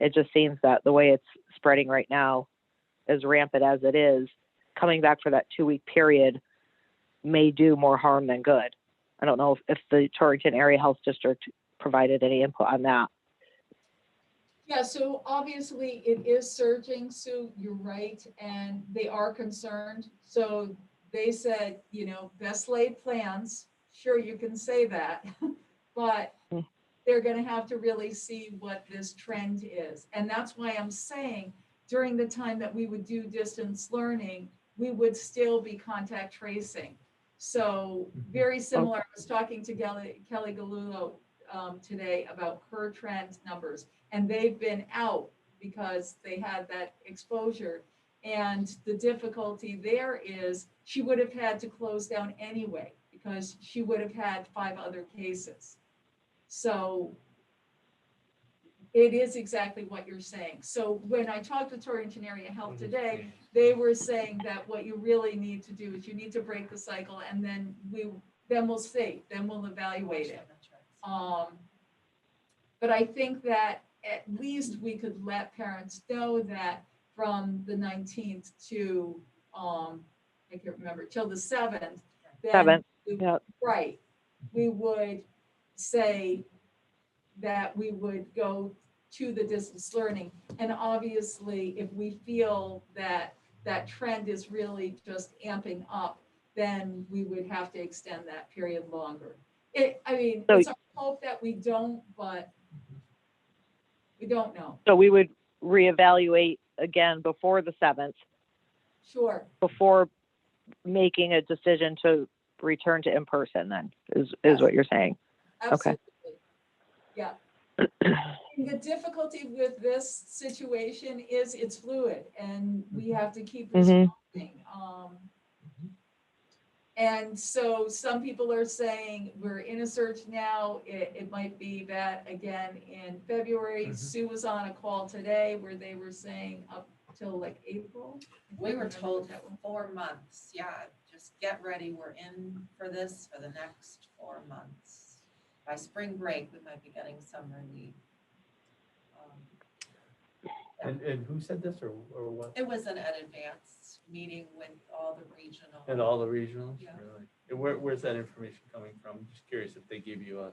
it just seems that the way it's spreading right now, as rampant as it is, coming back for that 2-week period may do more harm than good. I don't know if the Torrington Area Health District provided any input on that. Yeah, so obviously it is surging, Sue, you're right, and they are concerned. So they said, best laid plans, sure, you can say that, but they're gonna have to really see what this trend is. And that's why I'm saying during the time that we would do distance learning, we would still be contact tracing. So very similar, I was talking to Kelly Galullo today about her trend numbers, and they've been out because they had that exposure. And the difficulty there is she would have had to close down anyway because she would have had 5 other cases. So it is exactly what you're saying. So when I talked to Torrington Area Health today, they were saying that what you really need to do is you need to break the cycle, and then we'll see, then we'll evaluate it. But I think that at least we could let parents know that from the 19th to, I can't remember, till the 7th. Then 7th, yeah. Right, we would say that we would go to the distance learning. And obviously, if we feel that that trend is really just amping up, then we would have to extend that period longer. I mean, So- it's our hope that we don't, but we don't know. So we would reevaluate again before the 7th, Sure. before making a decision to return to in-person then, is Yes. what you're saying. Okay. Absolutely. Yeah. And the difficulty with this situation is it's fluid and we have to keep Mhm. responding. And so some people are saying we're in a surge now. It might be that again in February. Sue was on a call today where they were saying up till like April. We were Remember told that one? 4 months, yeah, just get ready, we're in for this for the next 4 months. By spring break, we might be getting some relief. And who said this or what? It was an advanced meeting with all the regional. And all the regionals? Yeah. Really? And where's that information coming from? I'm just curious if they give you a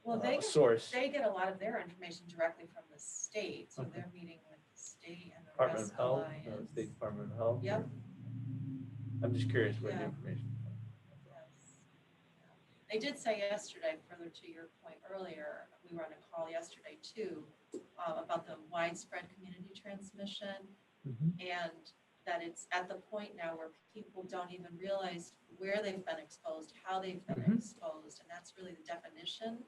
Well, a source. they get a lot of their information directly from the state, so Okay. they're meeting with the state and the Department Rest of Health, Alliance. State Department of Health? Yep. I'm just curious where the Yeah. information. Yes. Yeah. They did say yesterday, further to your point earlier, we were on a call yesterday too, about the widespread community transmission, and that it's at the point now where people don't even realize where they've been exposed, how they've been exposed, and that's really the definition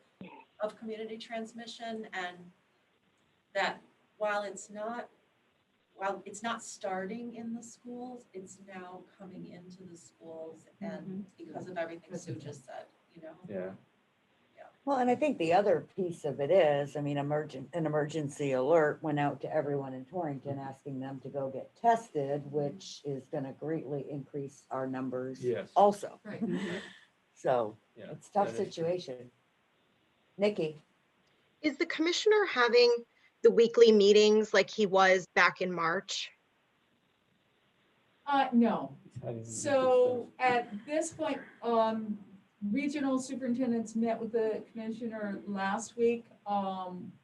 of community transmission, and that while it's not starting in the schools, it's now coming into the schools, and because of everything Sue just said, you know? Yeah. Well, and I think the other piece of it is, I mean, an emergency alert went out to everyone in Torrington asking them to go get tested, which is gonna greatly increase our numbers Yes. also. Right. So Yeah. it's a tough that is true. situation. Nikki, Is the commissioner having the weekly meetings like he was back in March? No. How do you- So at this point, regional superintendents met with the commissioner last week.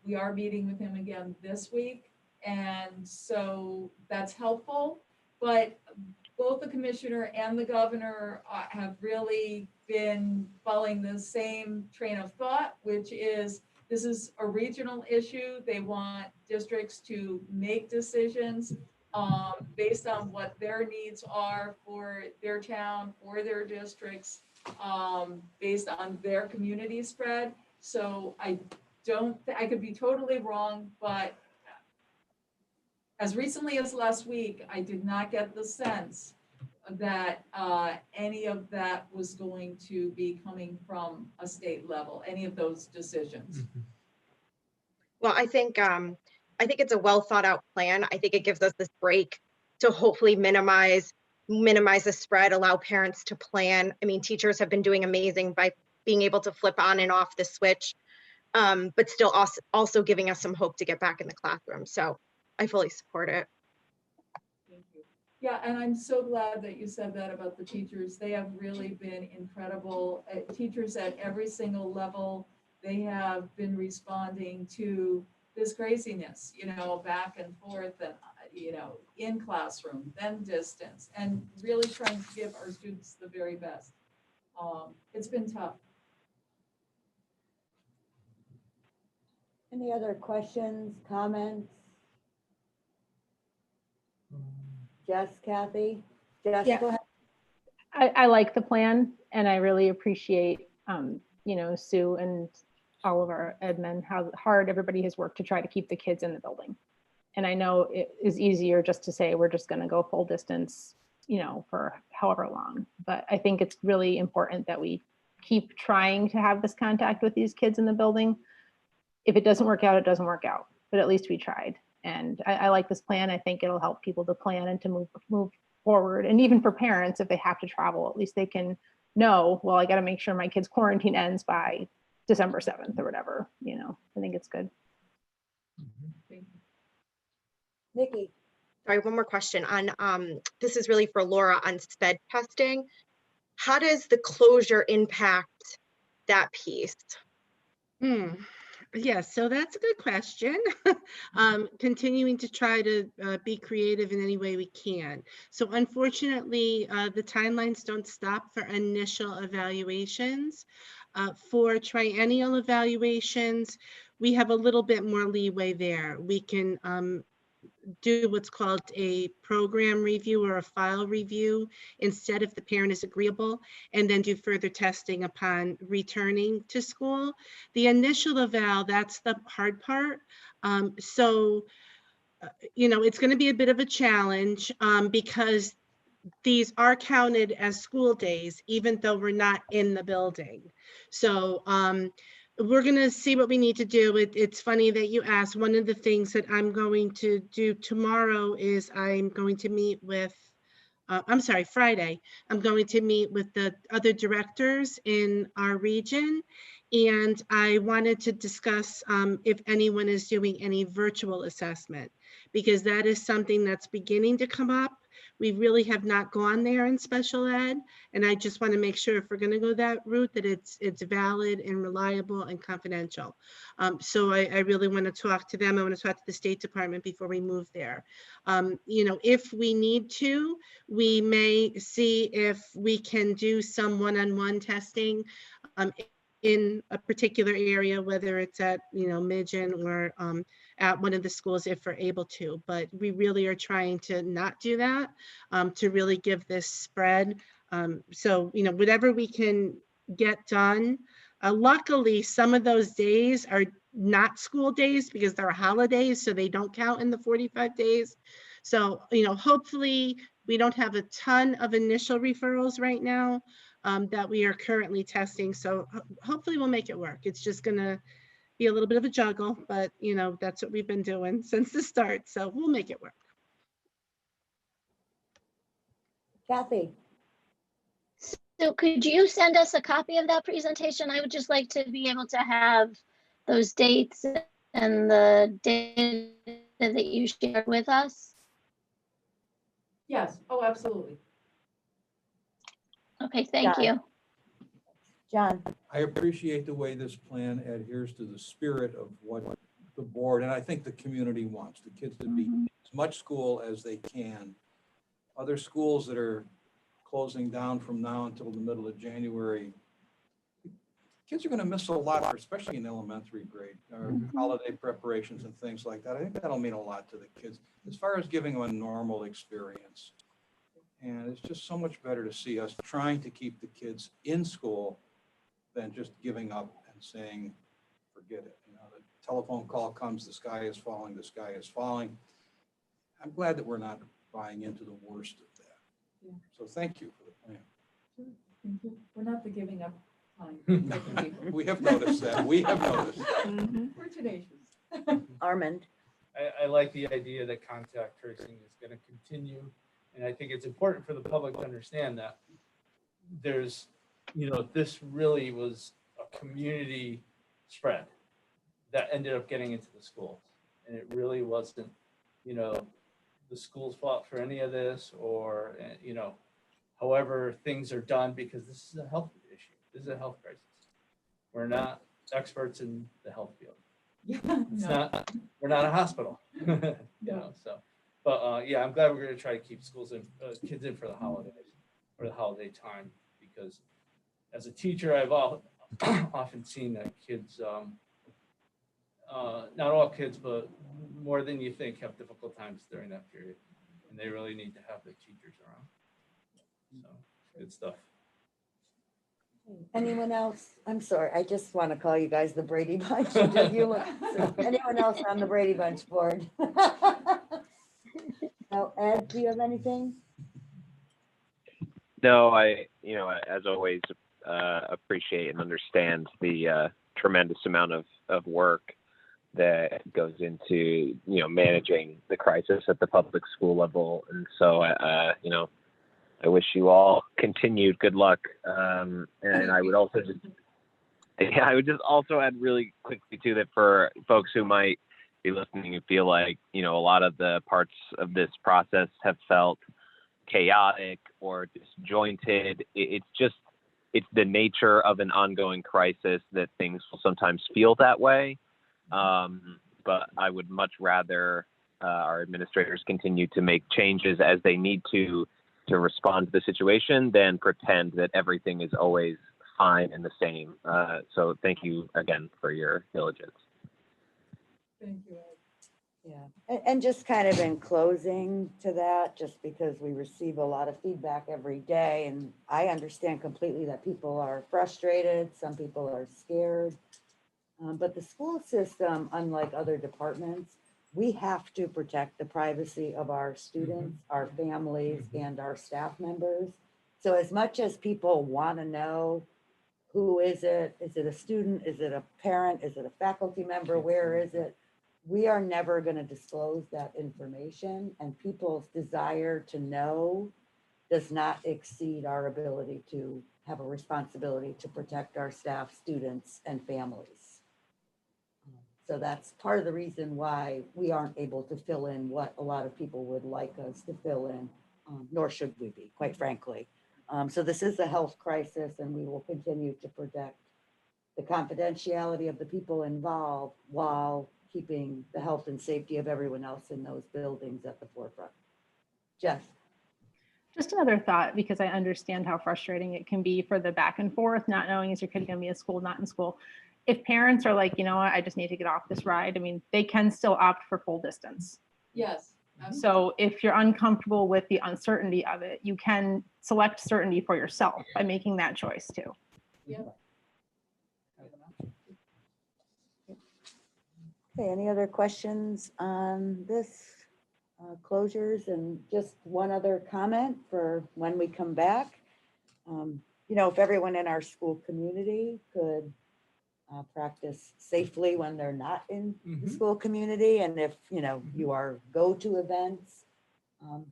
We are meeting with him again this week. And so that's helpful. But both the commissioner and the governor have really been following the same train of thought, which is this is a regional issue. They want districts to make decisions based on what their needs are for their town, for their districts, based on their community spread. So I could be totally wrong, but as recently as last week, I did not get the sense that any of that was going to be coming from a state level, any of those decisions. Well, I think it's a well thought out plan. I think it gives us this break to hopefully minimize the spread, allow parents to plan. I mean, teachers have been doing amazing by being able to flip on and off the switch, but still also giving us some hope to get back in the classroom. So I fully support it. Thank you. Yeah, and I'm so glad that you said that about the teachers. They have really been incredible. Teachers at every single level, they have been responding to this craziness, back and forth and, in classroom, then distance, and really trying to give our students the very best. It's been tough. any other questions, comments? Jess, Kathy? Jess, Yeah. go ahead. I like the plan and I really appreciate, Sue and all of our admin, how hard everybody has worked to try to keep the kids in the building. And I know it is easier just to say, we're just going to go full distance, for however long. But I think it's really important that we keep trying to have this contact with these kids in the building. If it doesn't work out, it doesn't work out, but at least we tried. And I like this plan. I think it'll help people to plan and to move forward. And even for parents, if they have to travel, at least they can know, well, I got to make sure my kid's quarantine ends by December 7th or whatever, I think it's good. Nikki? Sorry, one more question on, this is really for Laura on sped testing. How does the closure impact that piece? Yes, so that's a good question. Continuing to try to be creative in any way we can. So unfortunately, the timelines don't stop for initial evaluations. For triennial evaluations, we have a little bit more leeway there. We can do what's called a program review or a file review instead if the parent is agreeable, and then do further testing upon returning to school. The initial eval, that's the hard part. It's going to be a bit of a challenge because these are counted as school days, even though we're not in the building. So we're going to see what we need to do. It's funny that you asked. One of the things that I'm going to do tomorrow is I'm going to meet with, Friday. I'm going to meet with the other directors in our region. And I wanted to discuss if anyone is doing any virtual assessment, because that is something that's beginning to come up. We really have not gone there in special ed. And I just want to make sure if we're going to go that route, that it's valid and reliable and confidential. So I really want to talk to them. I want to talk to the State Department before we move there. If we need to, we may see if we can do some one-on-one testing in a particular area, whether it's at, Midgeon or at one of the schools if we're able to. But we really are trying to not do that, to really give this spread. So, whatever we can get done. Luckily, some of those days are not school days because they're holidays, so they don't count in the 45 days. So, hopefully we don't have a ton of initial referrals right now that we are currently testing. So hopefully we'll make it work. It's just going to be a little bit of a juggle, but that's what we've been doing since the start. So we'll make it work. Kathy. So could you send us a copy of that presentation? I would just like to be able to have those dates and the data that you shared with us. Yes, oh, absolutely. Okay, thank you. John. I appreciate the way this plan adheres to the spirit of what the board, and I think the community wants, the kids to be as much school as they can. Other schools that are closing down from now until the middle of January, kids are going to miss a lot, especially in elementary grade, or holiday preparations and things like that. I think that'll mean a lot to the kids as far as giving them a normal experience. And it's just so much better to see us trying to keep the kids in school than just giving up and saying, forget it. The telephone call comes, the sky is falling, the sky is falling. I'm glad that we're not buying into the worst of that. Yeah. So thank you for the plan. Sure. Thank you. We're not the giving up time. We have noticed that. We have noticed. We're tenacious. Armand. I like the idea that contact tracing is going to continue. And I think it's important for the public to understand that there's, this really was a community spread that ended up getting into the schools. And it really wasn't, the school's fault for any of this, or, however things are done, because this is a health issue. This is a health crisis. We're not experts in the health field. It's not, we're not a hospital, so. But yeah, I'm glad we're going to try to keep schools in, kids in for the holidays, or the holiday time, because as a teacher, I've often seen that kids, not all kids, but more than you think, have difficult times during that period, and they really need to have the teachers around. So good stuff. Anyone else? I'm sorry, I just want to call you guys the Brady Bunch. Anyone else on the Brady Bunch board? Oh, Ed, do you have anything? No, I, as always, appreciate and understand the tremendous amount of work that goes into, managing the crisis at the public school level. And so, I wish you all continued good luck. And I would also just also add really quickly too, that for folks who might be listening and feel like, a lot of the parts of this process have felt chaotic or disjointed. It's the nature of an ongoing crisis that things will sometimes feel that way. But I would much rather our administrators continue to make changes as they need to respond to the situation than pretend that everything is always fine and the same. So thank you again for your diligence. Thank you. Yeah, and just kind of in closing to that, just because we receive a lot of feedback every day, and I understand completely that people are frustrated, some people are scared. But the school system, unlike other departments, we have to protect the privacy of our students, our families, and our staff members. So as much as people want to know, who is it? Is it a student? Is it a parent? Is it a faculty member? Where is it? We are never going to disclose that information, and people's desire to know does not exceed our ability to have a responsibility to protect our staff, students, and families. So that's part of the reason why we aren't able to fill in what a lot of people would like us to fill in, nor should we be, quite frankly. So this is a health crisis, and we will continue to protect the confidentiality of the people involved while keeping the health and safety of everyone else in those buildings at the forefront. Jess. Just another thought, because I understand how frustrating it can be for the back and forth, not knowing is your kid going to be in school, not in school. If parents are like, you know what, I just need to get off this ride, I mean, they can still opt for full distance. Yes. So if you're uncomfortable with the uncertainty of it, you can select certainty for yourself by making that choice too. Yeah. Okay, any other questions on this closures? And just one other comment for when we come back. You know, if everyone in our school community could practice safely when they're not in the school community, and if, you know, you are go-to events,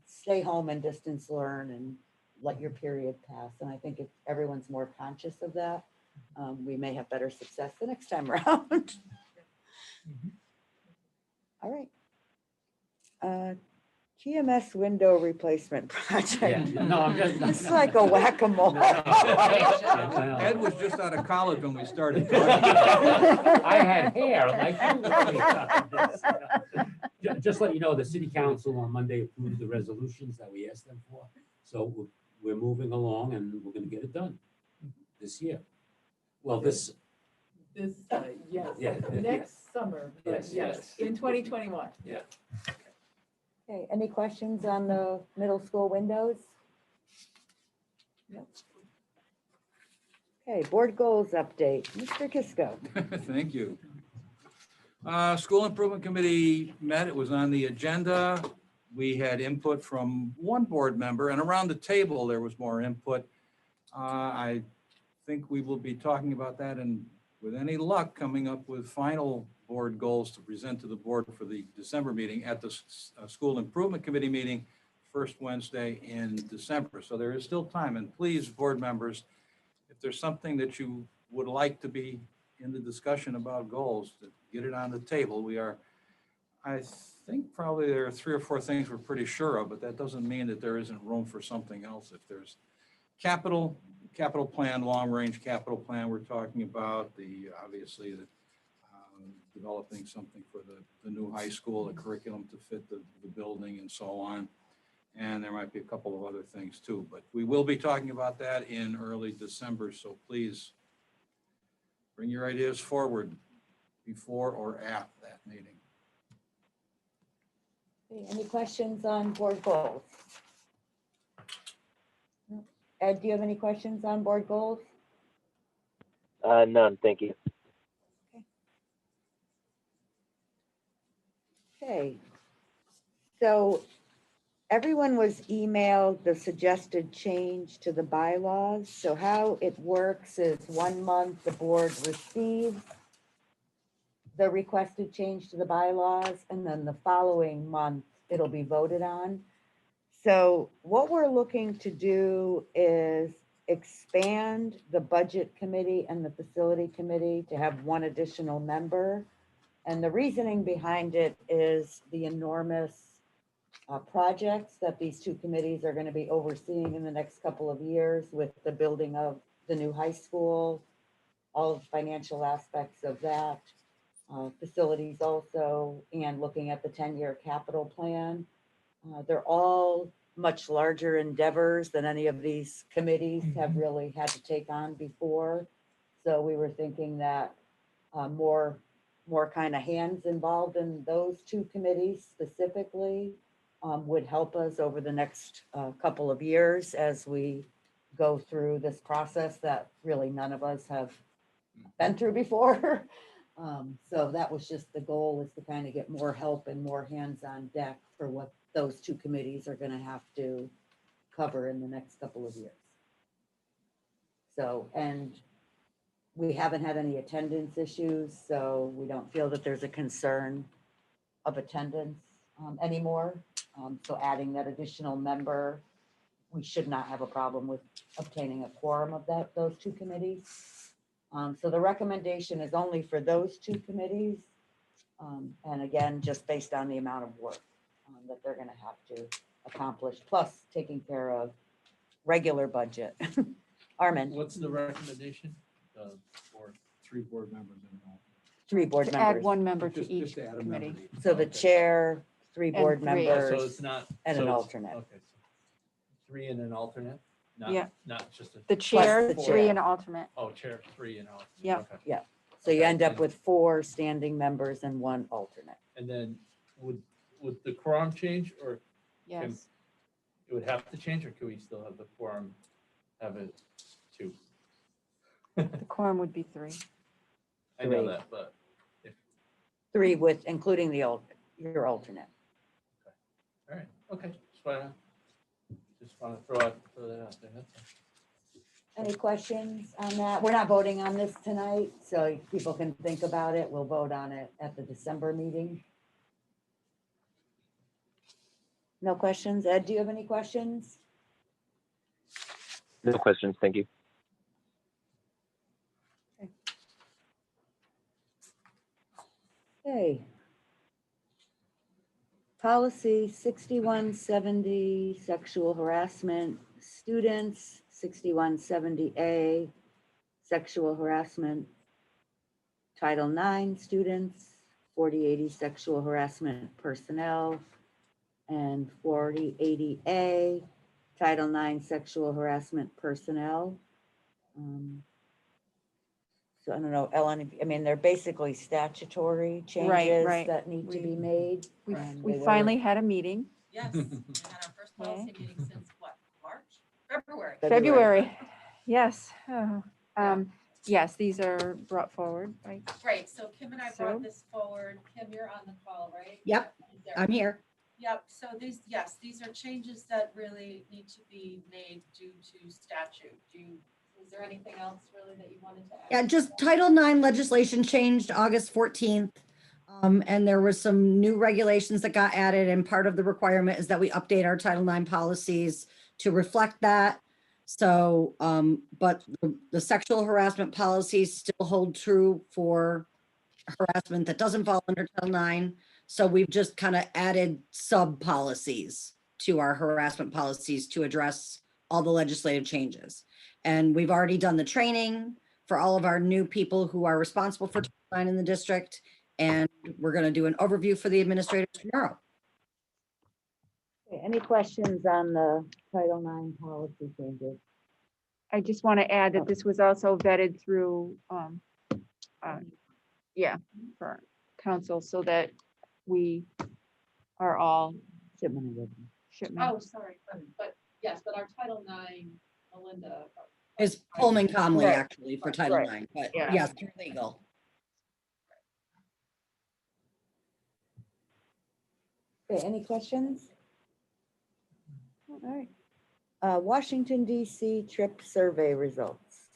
stay home and distance learn and let your period pass. And I think if everyone's more conscious of that, we may have better success the next time around. All right. GMS window replacement project. Yeah, no, I'm just. It's like a whack-a-mole. Ed was just out of college when we started talking. I had hair like just let you know, the city council on Monday approved the resolutions that we asked them for. So we're moving along and we're gonna get it done this year. Well, Yes, Yeah, next summer, but yes, in 2021. Yeah. Okay, any questions on the middle school windows? Yep. Okay, board goals update. Mr. Kisco. Thank you. School Improvement Committee met. It was on the agenda. We had input from one board member, and around the table, there was more input. I think we will be talking about that, and with any luck, coming up with final board goals to present to the board for the December meeting at the School Improvement Committee meeting, first Wednesday in December. So there is still time, and please, board members, if there's something that you would like to be in the discussion about goals, to get it on the table. I think probably there are 3 or 4 things we're pretty sure of, but that doesn't mean that there isn't room for something else. If there's capital plan, long-range capital plan, we're talking about obviously developing something for the new high school, the curriculum to fit the building and so on. And there might be a couple of other things too, but we will be talking about that in early December. So please bring your ideas forward before or at that meeting. Okay, any questions on board goals? No. Ed, do you have any questions on board goals? None, thank you. Okay. So everyone was emailed the suggested change to the bylaws. So how it works is 1 month the board receives the requested change to the bylaws, and then the following month it'll be voted on. So what we're looking to do is expand the budget committee and the facility committee to have 1 additional member. And the reasoning behind it is the enormous projects that these 2 committees are going to be overseeing in the next couple of years with the building of the new high school, all of the financial aspects of that. facilities also, and looking at the 10-year capital plan. They're all much larger endeavors than any of these committees have really had to take on before. So we were thinking that more kind of hands involved in those two committees specifically would help us over the next couple of years as we go through this process that really none of us have been through before. So that was just the goal, is to kind of get more help and more hands on deck for what those two committees are going to have to cover in the next couple of years. So, and we haven't had any attendance issues, so we don't feel that there's a concern of attendance anymore. So adding that additional member, we should not have a problem with obtaining a quorum of those two committees. So the recommendation is only for those two committees. And again, just based on the amount of work that they're gonna have to accomplish, plus taking care of regular budget. Armin, What's the recommendation? For 3 board members and an alternate. 3 board To add members. one member to Just each to add a member committee. to each. So the Okay. chair, 3 And board 3. So members, it's not. and so an it's- alternate. Okay. So 3 and an alternate? Yeah. Not just a. The chair, the 3 chair. and alternate. Oh, chair 3 and alternate. Yep. Okay. So you Okay, end up and- with 4 standing members and 1 alternate. And then would the quorum change, or Yes. it would have to change, or could we still have the quorum have it 2? The quorum would be 3. I know 3. that, but 3 with, including your alternate. all right, okay. Just want to throw that out there. That's all. Any questions on that? We're not voting on this tonight, so people can think about it. We'll vote on it at the December meeting. No questions? Ed, do you have any questions? No questions, thank you. Okay. Policy 6170, sexual harassment students, 6170A, sexual harassment Title IX students, 4080 sexual harassment personnel, and 4080A, Title IX sexual harassment personnel. So I don't know, Ellen, I mean, they're basically statutory changes right. that need to be We- made. We and we they were- finally had a meeting. Yes, we had our first policy meeting since what, March? February. February. Yes. Oh, yes, these are brought forward, right? Right, so Kim and I So- brought this forward. Kim, you're on the call, right? Yep, There. I'm here. Yep, so these are changes that really need to be made due to statute. Is there anything else really that you wanted to add? Yeah, just Title IX legislation changed August 14th. And there was some new regulations that got added, and part of the requirement is that we update our Title IX policies to reflect that. So, but the sexual harassment policies still hold true for harassment that doesn't fall under Title IX. So we've just kind of added sub-policies to our harassment policies to address all the legislative changes. And we've already done the training for all of our new people who are responsible for Title IX in the district. And we're going to do an overview for the administrators tomorrow. Okay, any questions on the Title IX policy changes? I just want to add that this was also vetted through, for council, so that we are all Shipman and Goodman. shipment. Oh, sorry, but yes, but our Title IX, Melinda. Is Pullman Comley Right. actually for Title Right. IX, but Yeah. yes, through legal. Okay, any questions? All right. Washington DC trip survey results.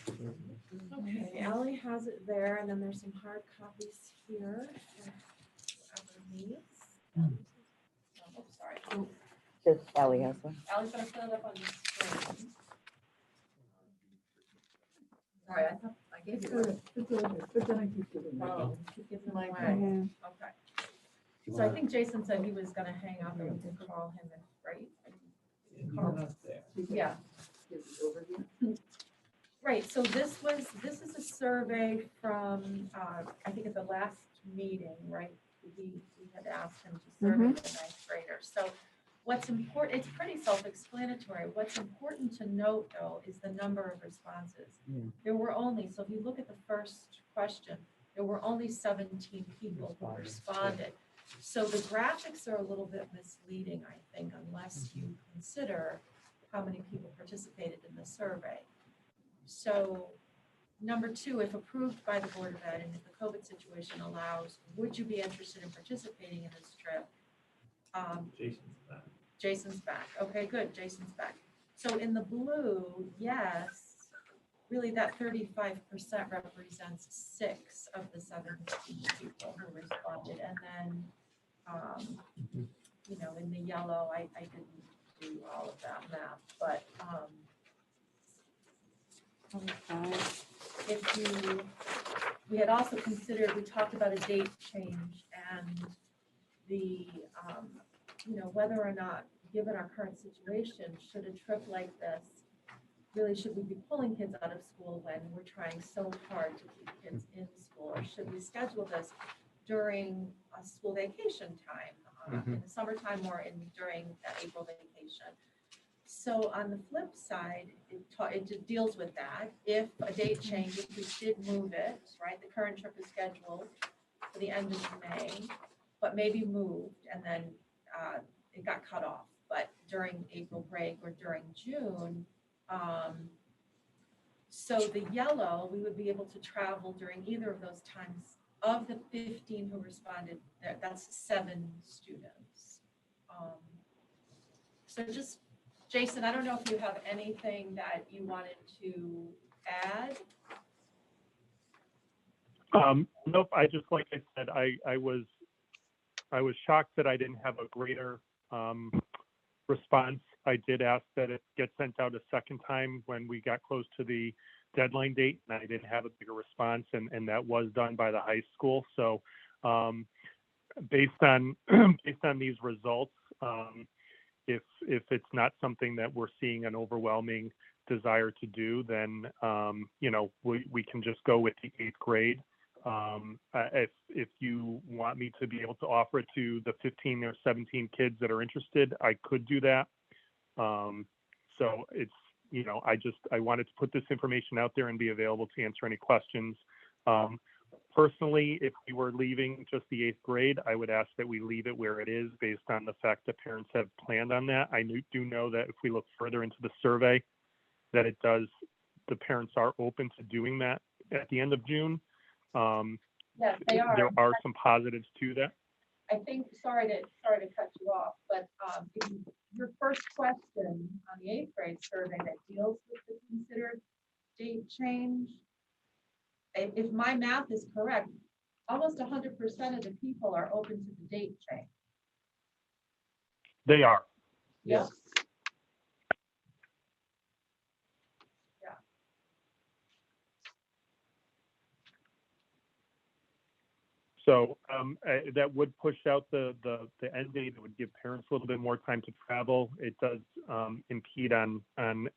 Okay, Ally has it there, and then there's some hard copies here. Whoever needs. Oh, sorry. Just Ally has one. Ally's gonna put it up on the screen. Sorry, I thought I gave you one. Oh, keep giving them away. Mhm. Okay. So I think Jason said he was gonna hang up and we could call him, right? Yeah. Right, so this is a survey from, I think at the last meeting, right? We had asked him to survey the ninth graders. So what's important, it's pretty self-explanatory. What's important to note though is the number of responses. There were only, so if you look at the first question, there were only 17 people who responded. So the graphics are a little bit misleading, I think, unless you consider how many people participated in the survey. So number two, if approved by the Board of Ed and if the COVID situation allows, would you be interested in participating in this trip? Jason's back. Jason's back. Okay, good. Jason's back. So in the blue, yes, really that 35% represents 6 of the 17 people who responded. And then, you know, in the yellow, I didn't do all of that math, but if you, we had also considered, we talked about a date change and the, you know, whether or not, given our current situation, should a trip like this, really should we be pulling kids out of school when we're trying so hard to keep kids in school? Or should we schedule this during a school vacation time, in the summertime or during that April vacation? So on the flip side, it deals with that. If a date change, if we did move it, right, the current trip is scheduled for the end of May, but maybe moved and then it got cut off. But during April break or during June, so the yellow, we would be able to travel during either of those times. Of the 15 who responded, that's 7 students. So just, Jason, I don't know if you have anything that you wanted to add. Nope. I just, like I said, I was shocked that I didn't have a greater response. I did ask that it get sent out a second time when we got close to the deadline date, and I didn't have a bigger response, and that was done by the high school. So based on these results, if it's not something that we're seeing an overwhelming desire to do, then you know, we can just go with the 8th grade. If you want me to be able to offer it to the 15 or 17 kids that are interested, I could do that. So it's, you know, I wanted to put this information out there and be available to answer any questions. Personally, if we were leaving just the 8th grade, I would ask that we leave it where it is based on the fact that parents have planned on that. I do know that if we look further into the survey, that the parents are open to doing that at the end of June. Yes, they are. There are some positives to that. I think, sorry to cut you off, but your first question on the 8th grade survey that deals with the considered date change, if my math is correct, almost 100% of the people are open to the date change. They are. Yeah. So that would push out the end date. It would give parents a little bit more time to travel. It does impede on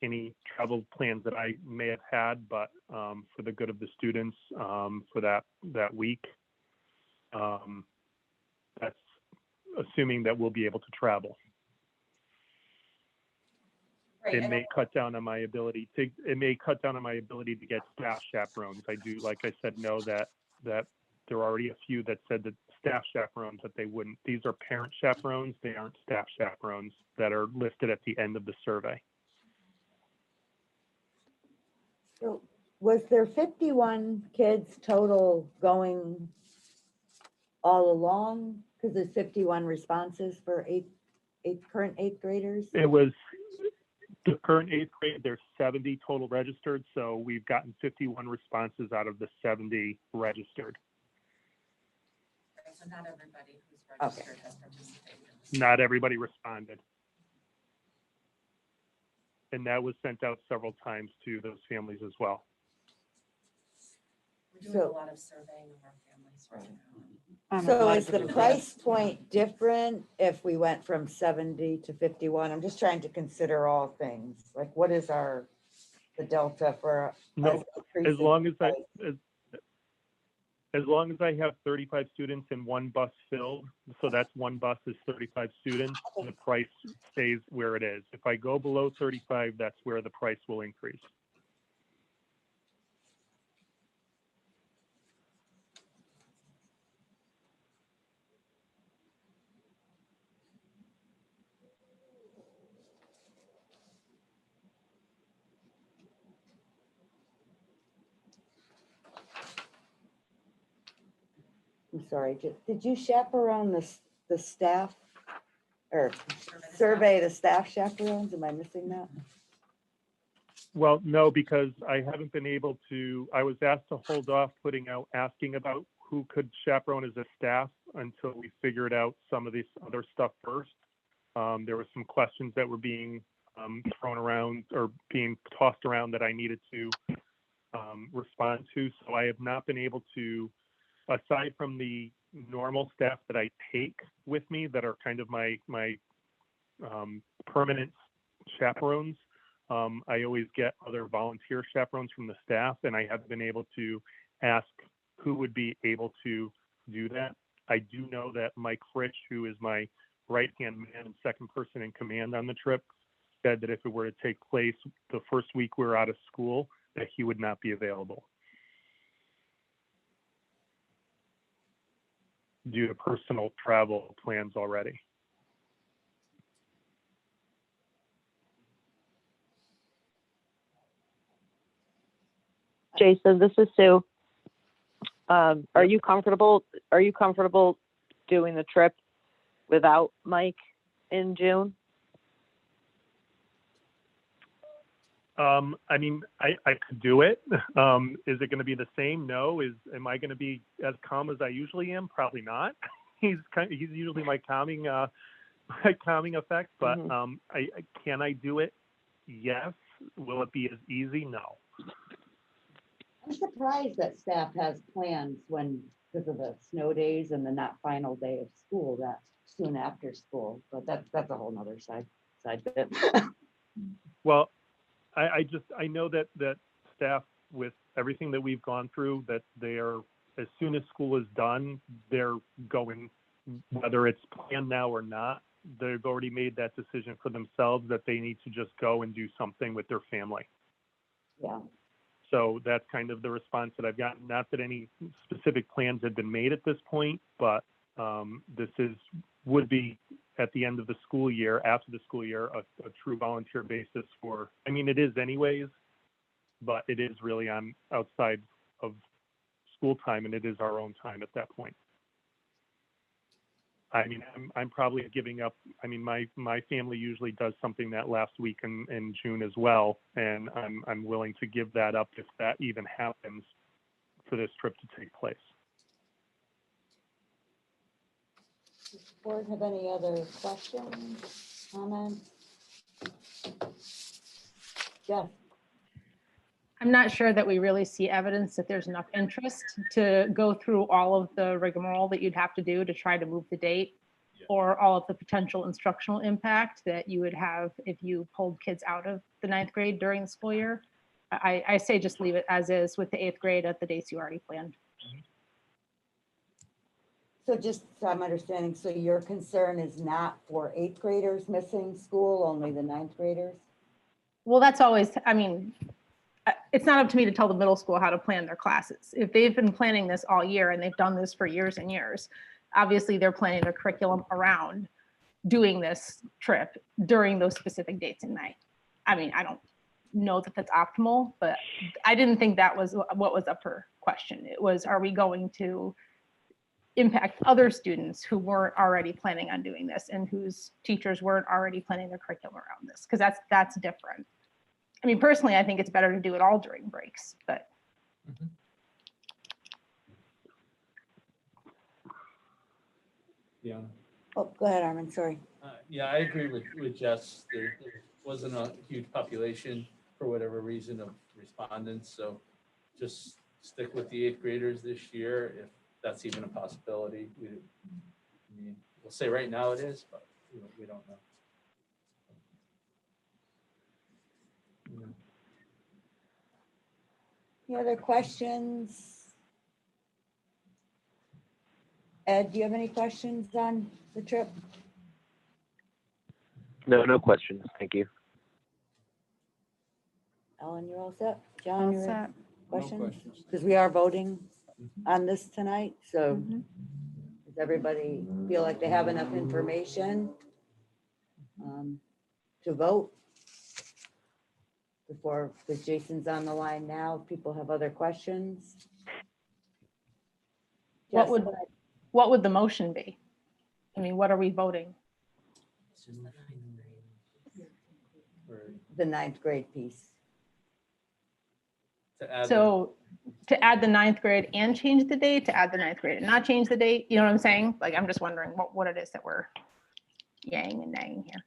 any travel plans that I may have had, but for the good of the students for that week, that's assuming that we'll be able to travel. Right, it may cut down on my ability to get staff chaperones. I do, like I said, know that there are already a few that said that staff chaperones that they wouldn't. These are parent chaperones. They aren't staff chaperones that are listed at the end of the survey. So was there 51 kids total going all along? Because there's 51 responses for current 8th graders? It was the current 8th grade, there's 70 total registered. So we've gotten 51 responses out of the 70 registered. So not everybody who's registered has participated. Not everybody responded. And that was sent out several times to those families as well. We're doing a lot of surveying of our families right now. So is the price point different if we went from 70 to 51? I'm just trying to consider all things. Like, what is our the delta for. No, us increasing as long as I, price? as long as I have 35 students and one bus filled, so that's one bus is 35 students, the price stays where it is. If I go below 35, that's where the price will increase. I'm sorry, did you chaperone the staff? Or survey the staff chaperones? Am I missing that? Well, no, because I haven't been able to, I was asked to hold off asking about who could chaperone as a staff until we figured out some of this other stuff first. There were some questions that were being thrown around or being tossed around that I needed to respond to. So I have not been able to, aside from the normal staff that I take with me that are kind of my permanent chaperones, I always get other volunteer chaperones from the staff, and I have been able to ask who would be able to do that. I do know that Mike Fritsch, who is my right-hand man and second person in command on the trip, said that if it were to take place the first week we were out of school, that he would not be available due to personal travel plans already. Jason, this is Sue. Are you comfortable doing the trip without Mike in June? I mean, I could do it. Is it going to be the same? No. Am I going to be as calm as I usually am? Probably not. He's usually my calming effect. But can I do it? Yes. Will it be as easy? No. I'm surprised that staff has plans because of the snow days and the not final day of school, that soon after school, but that's a whole nother side bit. Well, I know that staff, with everything that we've gone through, that they are, as soon as school is done, they're going, whether it's planned now or not, they've already made that decision for themselves that they need to just go and do something with their family. Yeah. So that's kind of the response that I've gotten. Not that any specific plans have been made at this point, but this would be at the end of the school year, after the school year, a true volunteer basis for, I mean, it is anyways, but it is really on outside of school time, and it is our own time at that point. I mean, I'm probably giving up. I mean, my family usually does something that last week in June as well, and I'm willing to give that up if that even happens for this trip to take place. Does the board have any other questions, comments? Jeff? I'm not sure that we really see evidence that there's enough interest to go through all of the rigmarole that you'd have to do to try to move the date, or all of the potential instructional impact that you would have if you pulled kids out of the 9th grade during the school year. I say just leave it as is with the 8th grade at the dates you already planned. So just so I'm understanding, so your concern is not for 8th graders missing school, only the 9th graders? Well, that's always, I mean, it's not up to me to tell the middle school how to plan their classes. If they've been planning this all year and they've done this for years and years, obviously they're planning their curriculum around doing this trip during those specific dates in May. I mean, I don't know that that's optimal, but I didn't think that was what was up for question. It was, are we going to impact other students who weren't already planning on doing this and whose teachers weren't already planning their curriculum around this? Because that's different. I mean, personally, I think it's better to do it all during breaks, but. Yeah. Oh, go ahead, Armin, sorry. Yeah, I agree with Jess. There wasn't a huge population for whatever reason of respondents, so just stick with the 8th graders this year if that's even a possibility. I mean, we'll say right now it is, but we don't know. Any other questions? Ed, do you have any questions on the trip? No, no questions. Thank you. Ellen, you're all set? John, All your set. questions? questions. Because we are voting on this tonight, so Mhm. does everybody feel like they have enough information to vote? Before, because Jason's on the line now, if people have other questions. What would, Jessica? what would the motion be? I mean, what are we voting? The ninth grade piece. To add the- So to add the ninth grade and change the date, to add the ninth grade and not change the date, you know what I'm saying? Like, I'm just wondering what it is that we're yang and nang here.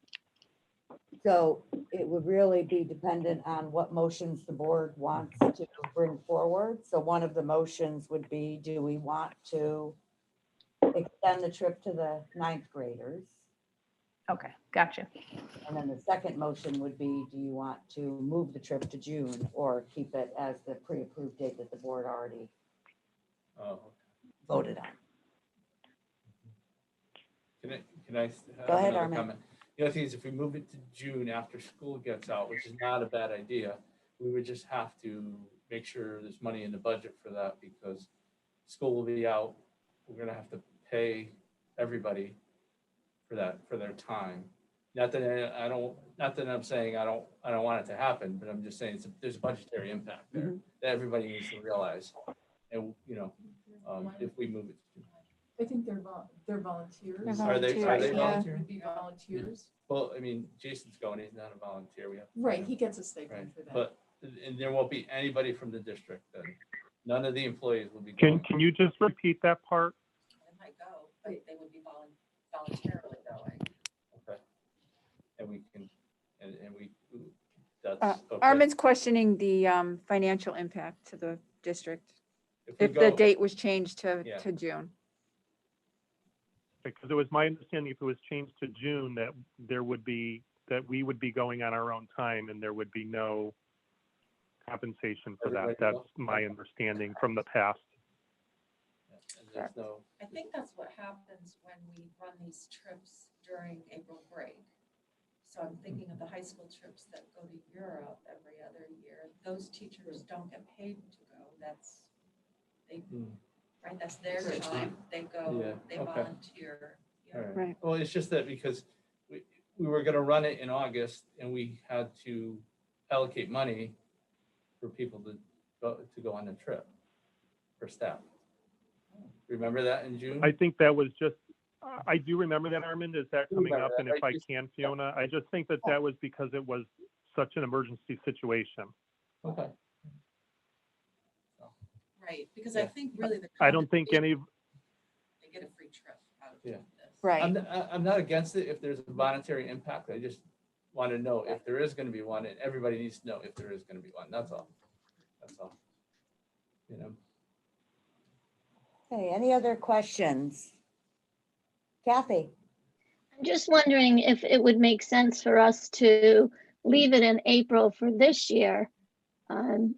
So it would really be dependent on what motions the board wants to bring forward. So one of the motions would be, do we want to extend the trip to the ninth graders? Okay, gotcha. And then the second motion would be, do you want to move the trip to June or keep it as the pre-approved date that the board already Oh, voted on? can I have Go ahead, another Armin. comment? The other thing is if we move it to June after school gets out, which is not a bad idea, we would just have to make sure there's money in the budget for that because school will be out. We're gonna have to pay everybody for that, for their time. Not that not that I'm saying I don't want it to happen, but I'm just saying there's a budgetary impact there that everybody needs to realize. And, if we move it. I think they're volunteers. Are they Yeah. volunteering? Would be volunteers. Well, I mean, Jason's going, he's not a volunteer. We have. Right, he gets a Right, stipend for that. but, and there won't be anybody from the district then. None of the employees will be going. Can you just repeat that part? They might go, but they would be voluntarily going. Okay. And we can, and we, that's. okay. Armin's questioning the financial impact to the district we if the go- date was changed Yeah. to June. Because it was my understanding if it was changed to June, that there would be, that we would be going on our own time and there would be no compensation for that. Everybody That's else? my understanding from the past. And there's no, I think that's what happens when we run these trips during April break. So I'm thinking of the high school trips that go to Europe every other year. Those teachers don't get paid to go. That's, right, that's their time. They go, Yeah, they okay. volunteer. you know. all right. Right. Well, it's just that because we were gonna run it in August and we had to allocate money for people to go on the trip for staff. Remember that in June? I think that was just, I do remember that, Armin. Is that You coming remember up? that, And if I right? can, Fiona, I just think that that was because it was such an emergency situation. Okay. Right, because I think really the. I don't think any, They get a free trip out of Yeah. this. Right. I'm not against it if there's a monetary impact. I just want to know if there is going to be one, and everybody needs to know if there is going to be one. That's all. That's all. You know. Okay, any other questions? Kathy? I'm just wondering if it would make sense for us to leave it in April for this year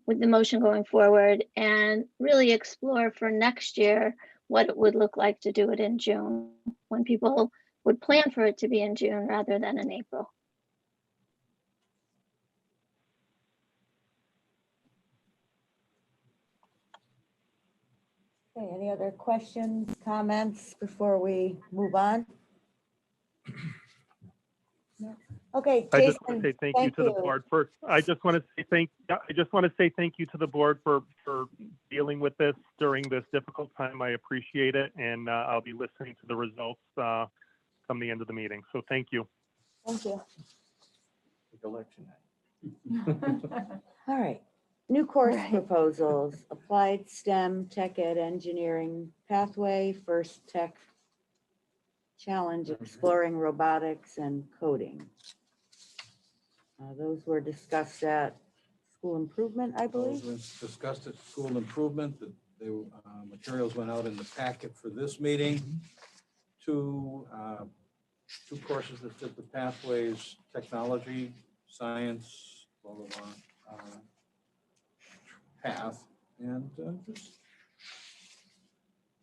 with the motion going forward and really explore for next year what it would look like to do it in June, when people would plan for it to be in June rather than in April. Okay, any other questions, comments before we move on? No? Okay, I just want Jason, to say thank you to the board for, I just want to say thank you to the board for dealing with this during this difficult time. I appreciate it. And I'll be listening to the results come the end of the meeting. So thank you. Thank you. Like election night. All right, new course Right. proposals, applied STEM, tech ed, engineering pathway, first tech challenge, exploring robotics and coding. Those were discussed at school improvement, I Those believe. were discussed at school improvement, that the materials went out in the packet for this meeting. Two courses that fit the pathways, technology, science, blah, blah, blah, path, And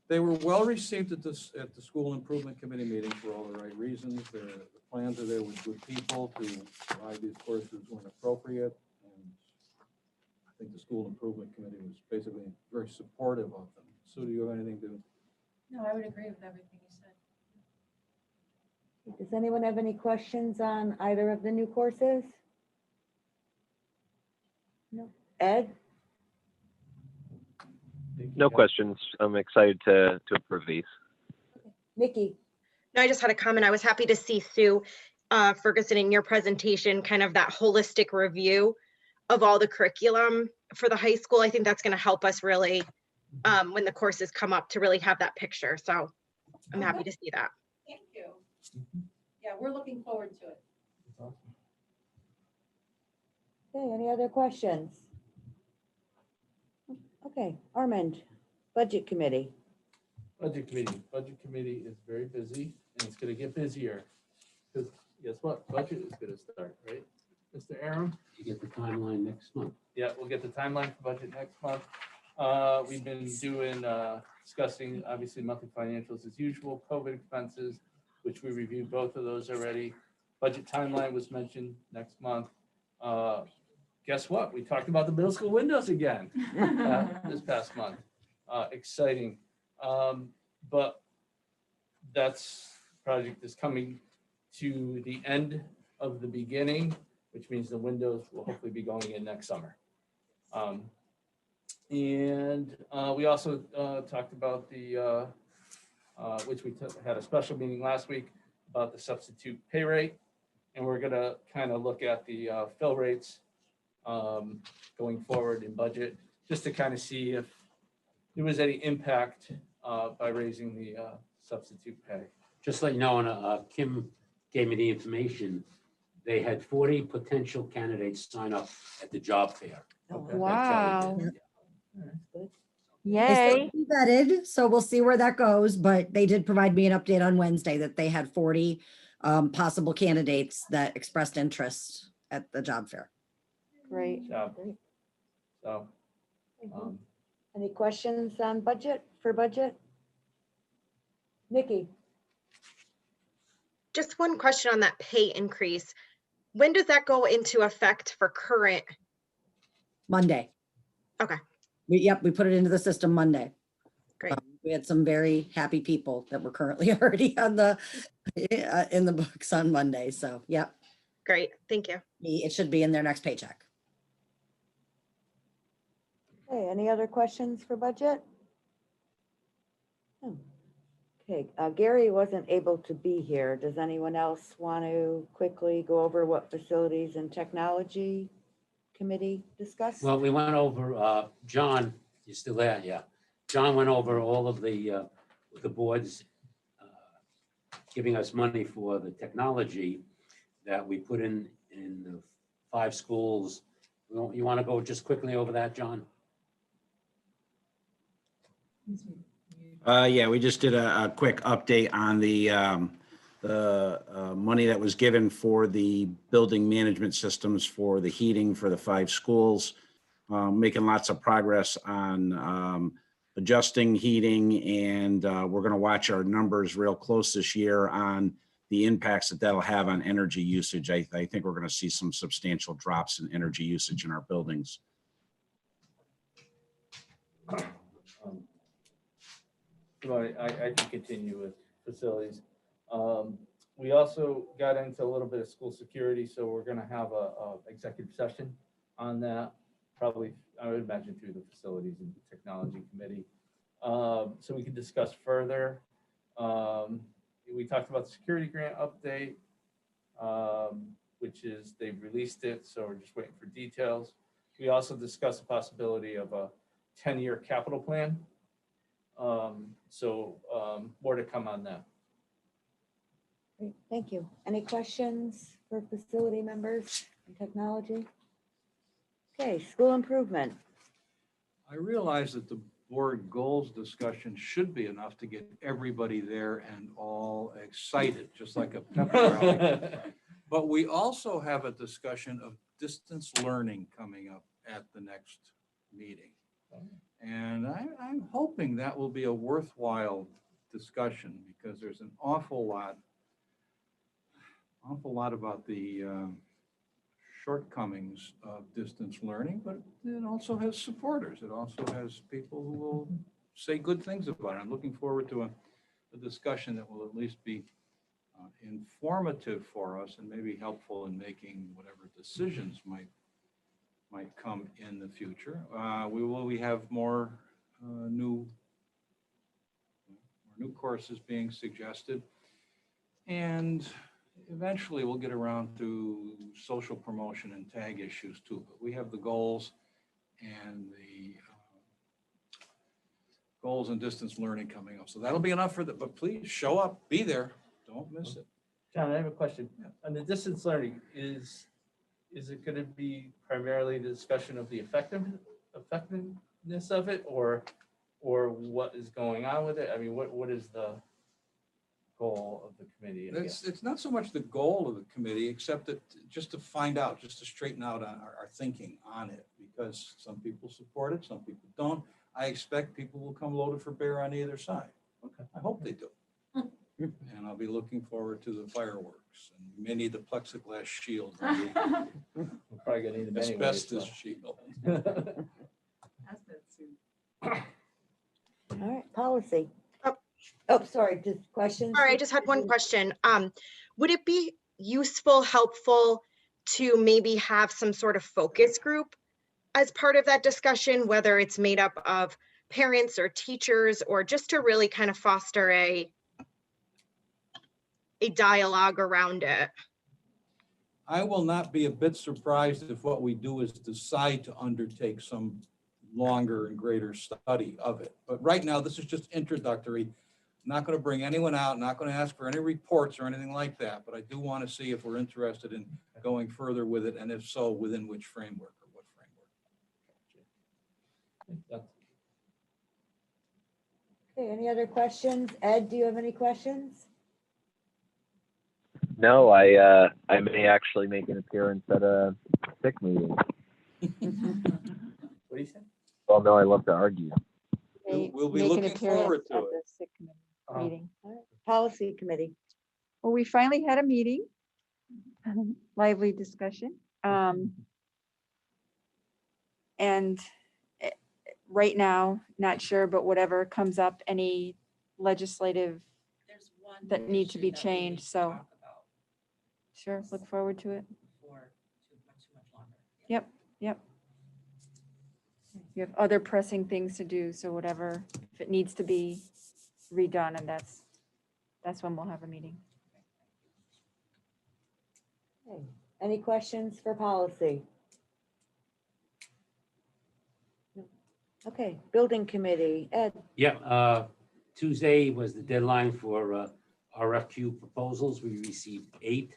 they were well received at the school improvement committee meeting for all the right reasons. The plans are there with good people to provide these courses when appropriate. And I think the school improvement committee was basically very supportive of them. Sue, do you have anything to? No, I would agree with everything you said. Does anyone have any questions on either of the new courses? No. Ed? No questions. I'm excited to approve these. Nikki? No, I just had a comment. I was happy to see Sue Ferguson in your presentation, kind of that holistic review of all the curriculum for the high school. I think that's going to help us really when the courses come up to really have that picture. So I'm happy to see that. Thank you. Yeah, we're looking forward to it. Okay, any other questions? Okay, Armand, Budget Committee. Budget committee is very busy and it's gonna get busier. Because guess what? Budget is gonna start, right? Mr. Aram? You get the timeline next month. Yeah, we'll get the timeline for budget next month. We've been discussing obviously monthly financials as usual, COVID expenses, which we reviewed both of those already. Budget timeline was mentioned next month. Guess what? We talked about the middle school windows again this past month. Exciting. But that's project is coming to the end of the beginning, which means the windows will hopefully be going in next summer. And we also talked about the, which we had a special meeting last week about the substitute pay rate. And we're gonna kind of look at the fill rates going forward in budget, just to kind of see if there was any impact by raising the substitute pay. Just let you know, and Kim gave me the information, they had 40 potential candidates sign up at the job fair. Okay. Wow. They Yay. still be vetted, so we'll see where that goes, but they did provide me an update on Wednesday that they had 40 possible candidates that expressed interest at the job fair. Great. Job. Great. So, Any questions on budget, for budget? Nikki? Just one question on that pay increase. When does that go into effect for current? Monday. Okay. We put it into the system Monday. Great. We had some very happy people that were currently already on the in the books on Monday. So, yep, Great. Thank you. it should be in their next paycheck. Okay, any other questions for budget? No. Okay, Gary wasn't able to be here. Does anyone else want to quickly go over what Facilities and Technology Committee discussed? Well, we went over, John, you still there? Yeah. John went over all of the boards giving us money for the technology that we put in the 5 schools. You want to go just quickly over that, John? Yeah, we just did a quick update on the money that was given for the building management systems for the heating for the 5 schools. Making lots of progress on adjusting heating, and we're going to watch our numbers real close this year on the impacts that that'll have on energy usage. I think we're going to see some substantial drops in energy usage in our buildings. So I can continue with facilities. We also got into a little bit of school security, so we're gonna have a executive session on that, probably, I would imagine through the Facilities and Technology Committee. So we can discuss further. We talked about the security grant update, which is, they've released it, so we're just waiting for details. We also discussed the possibility of a 10-year capital plan. More to come on that. Great, thank you. Any questions for facility members and technology? Okay, school improvement. I realize that the board goals discussion should be enough to get everybody there and all excited, just like a pep rally. But we also have a discussion of distance learning coming up at the next meeting. And I'm hoping that will be a worthwhile discussion because there's an awful lot about the shortcomings of distance learning, but it also has supporters. It also has people who will say good things about it. I'm looking forward to a discussion that will at least be informative for us and maybe helpful in making whatever decisions might come in the future. We have more new courses being suggested, and eventually we'll get around to social promotion and tag issues too. But we have the goals and the goals and distance learning coming up. So that'll be enough for the, but please show up, be there, don't miss it. John, I have a question. On the distance learning, is it going to be primarily the discussion of the effectiveness of it, or what is going on with it? I mean, what is the goal of the committee? It's not so much the goal of the committee, except that just to find out, just to straighten out our thinking on it, because some people support it, some people don't. I expect people will come loaded for bear on either side. Okay. I hope they do. And I'll be looking forward to the fireworks. And we may need the plexiglass shield. We're probably gonna need them anyway. Asbestos shield. All right, policy. Oh, sorry, just questions? Sorry, I just had one question. Would it be useful, helpful to maybe have some sort of focus group as part of that discussion, whether it's made up of parents or teachers, or just to really kind of foster a dialogue around it? I will not be a bit surprised if what we do is decide to undertake some longer and greater study of it. But right now, this is just introductory. I'm not going to bring anyone out, not going to ask for any reports or anything like that, but I do want to see if we're interested in going further with it, and if so, within which framework or what framework. Okay, any other questions? Ed, do you have any questions? No, I may actually make an appearance at a SIC meeting. What do you say? Well, no, I love to argue. We'll be Make an looking appearance forward to at it. the SIC committee meeting. All right, policy committee. Well, we finally had a meeting, lively discussion. And right now, not sure, but whatever comes up, any legislative There's one that need to be issue that we need changed, to so talk about sure, look forward to it. for too much longer. Yep, yep. You have other pressing things to do, so whatever, if it needs to be redone, and that's when we'll have a meeting. Okay, any questions for policy? No. Okay, building committee, Ed. Yeah, Tuesday was the deadline for RFQ proposals. We received 8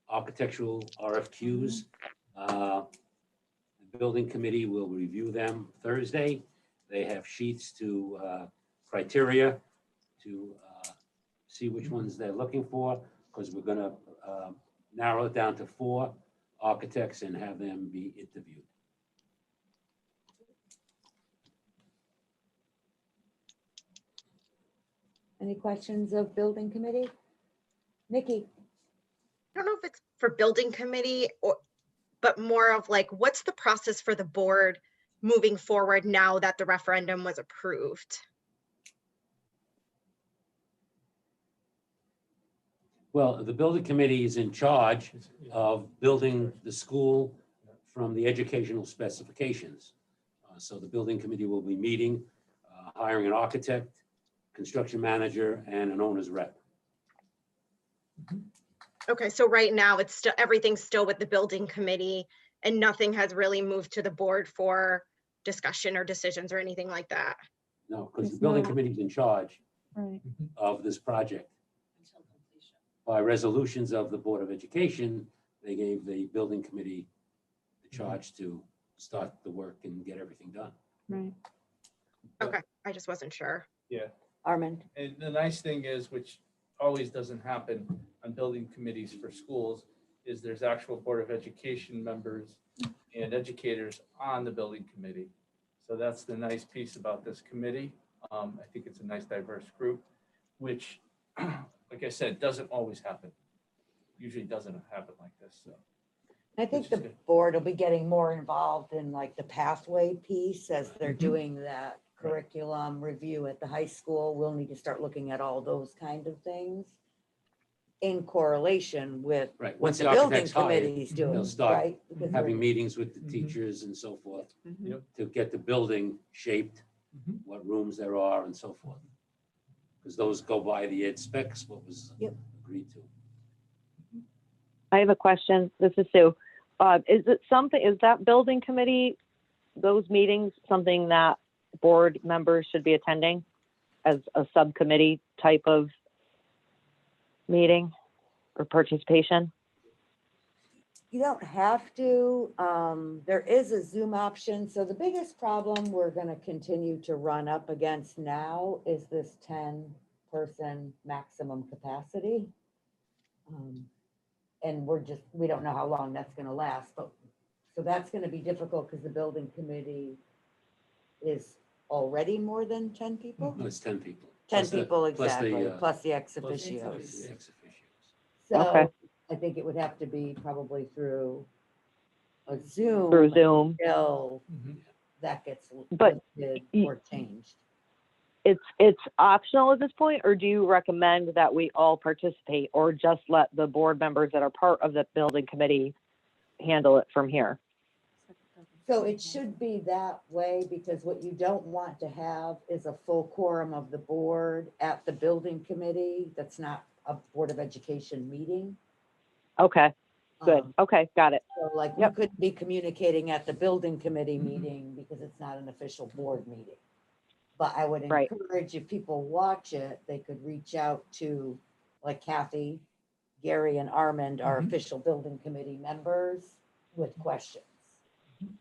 architectural RFQs. The building committee will review them Thursday. They have sheets to criteria to see which ones they're looking for, because we're gonna narrow it down to 4 architects and have them be interviewed. Any questions of building committee? Nikki? I don't know if it's for building committee but more of like, what's the process for the board moving forward now that the referendum was approved? Well, the building committee is in charge of building the school from the educational specifications. So the building committee will be meeting, hiring an architect, construction manager, and an owner's rep. Okay, so right now it's still, everything's still with the building committee and nothing has really moved to the board for discussion or decisions or anything like that? No, because the It's building not. committee is in charge Right. of this project. Until completion. By resolutions of the Board of Education, they gave the building committee the charge to start the work and get everything done. Right. Okay, I just wasn't sure. Yeah, Armand? and the nice thing is, which always doesn't happen on building committees for schools, is there's actual Board of Education members and educators on the building committee. So that's the nice piece about this committee. I think it's a nice diverse group, which, like I said, doesn't always happen. Usually doesn't happen like this, so. I think Which the is good. board will be getting more involved in like the pathway piece as they're doing that curriculum review at the high school. We'll need to start looking at all those kind of things in correlation with Right, what once the the building architect's hired, committee's doing, they'll start right? Because having we're- meetings with the teachers and so forth Yep. to get the building shaped, Mhm. what rooms there are and so forth. Because those go by the ed specs, what was Yep. agreed to. I have a question. This is Sue. Is that building committee, those meetings, something that board members should be attending as a subcommittee type of meeting or participation? You don't have to. There is a Zoom option. So the biggest problem we're going to continue to run up against now is this 10-person maximum capacity. And we don't know how long that's going to last, but so that's going to be difficult because the building committee is already more than 10 people. No, it's 10 people. 10 Plus the- people, plus the, exactly, plus the ex plus the officios. ex officios. So Okay. I think it would have to be probably through a Zoom. Through Zoom. Until Mhm. that gets But lifted y- or changed. It's optional at this point, or do you recommend that we all participate, or just let the board members that are part of the building committee handle it from here? So it should be that way because what you don't want to have is a full quorum of the board at the building committee. That's not a Board of Education meeting. Okay, good. Um, Okay, got it. So like we Yep. couldn't be communicating at the building committee meeting because it's not an official board meeting. But I would Right. encourage if people watch it, they could reach out to like Kathy, Gary and Armand, our official building committee members with questions.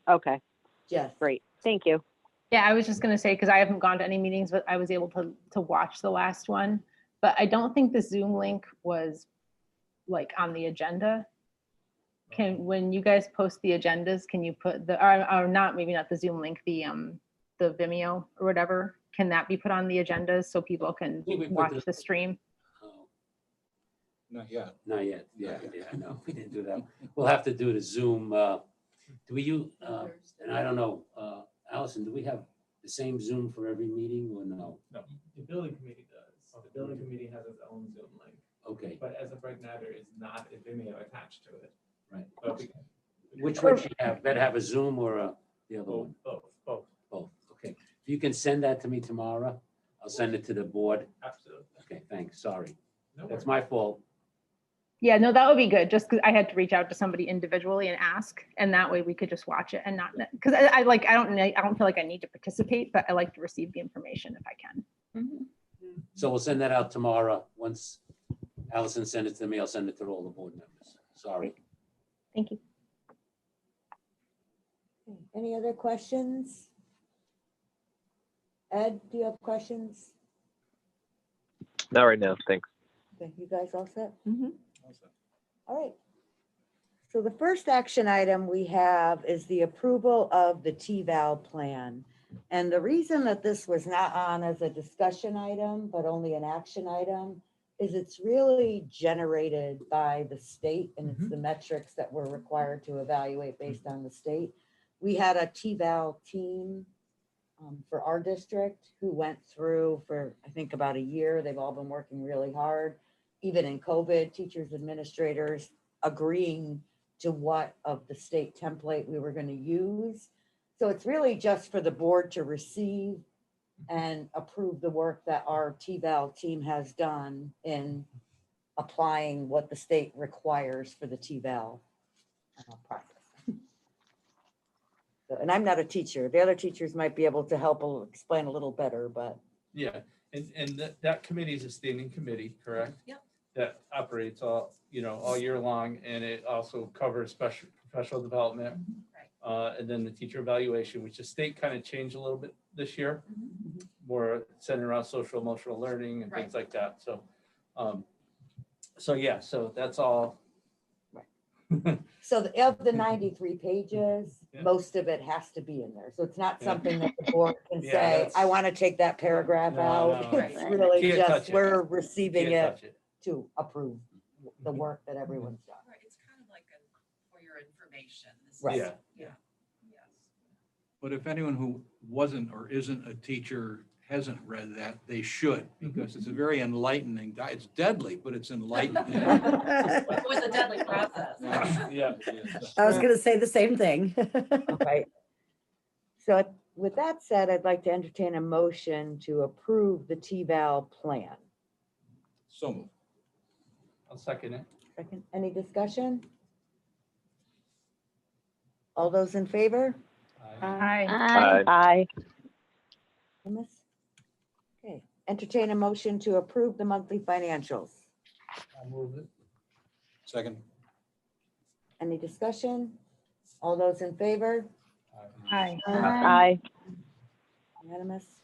Okay, Just great. Thank you. Yeah, I was just gonna say, because I haven't gone to any meetings, but I was able to watch the last one. But I don't think the Zoom link was like on the agenda. When you guys post the agendas, can you put or not, maybe not the Zoom link, the Vimeo or whatever, can that be put on the agendas so people can Yeah, we put watch the stream? Oh, Not yet. not yet. Yeah, no, we didn't do that. We'll have to do the Zoom. Do we use, and I don't know, Allison, do we have the same Zoom for every meeting or no? No, the building committee does. The building committee has its own Zoom link, Okay, but as of right now, there is not a Vimeo attached to it. right. But Which would you have? Better have a Zoom or the other one? both, Both, okay. If you can send that to me tomorrow, I'll send it to the board. absolutely. Okay, thanks, sorry. No That's worries. my fault. Yeah, no, that would be good, just because I had to reach out to somebody individually and ask, and that way we could just watch it and not, because I don't feel like I need to participate, but I like to receive the information if I can. So we'll send that out tomorrow. Once Allison sends it to me, I'll send it to all the board members. Sorry. Thank you. Any other questions? Ed, do you have questions? Not right now, thanks. Okay, you guys all set? Mhm. All right. So the first action item we have is the approval of the T-Val plan. And the reason that this was not on as a discussion item, but only an action item, is it's really generated by the state and it's the metrics that we're required to evaluate based on the state. We had a T-Val team for our district who went through for, I think, about a year. They've all been working really hard, even in COVID, teachers, administrators agreeing to what of the state template we were going to use. So it's really just for the board to receive and approve the work that our T-Val team has done in applying what the state requires for the T-Val process. So, and I'm not a teacher. The other teachers might be able to help explain a little better, but Yeah, and that committee is a standing committee, correct? Yep. That operates all year long, and it also covers special professional development. And then the teacher evaluation, which the state kind of changed a little bit this year, more centered around social emotional learning and things like that. So, so yeah, so that's all So of the 93 pages, Yeah. most of it has to be in there. So it's not Yeah. something that the board can Yeah, say, that's- I want to take that paragraph No, out. no, It's right. really Can't just, touch it. we're receiving Can't it touch it. to approve the work that everyone's done. Right, it's kind of like for your information. This is- Right. Yeah. Yeah. Yes. But if anyone who wasn't or isn't a teacher hasn't read that, they should, because it's a very enlightening, it's deadly, but it's enlightening. It was a deadly process. Yeah. I was gonna say the same thing. Right. So with that said, I'd like to entertain a motion to approve the T-Val plan. So moved. I'll second it. Second, any discussion? All those in favor? Hi. Aye. Aye. Thomas? Okay, entertain a motion to approve the monthly financials. I'll move it. Second. Any discussion? All those in favor? Hi. Aye. Unanimous.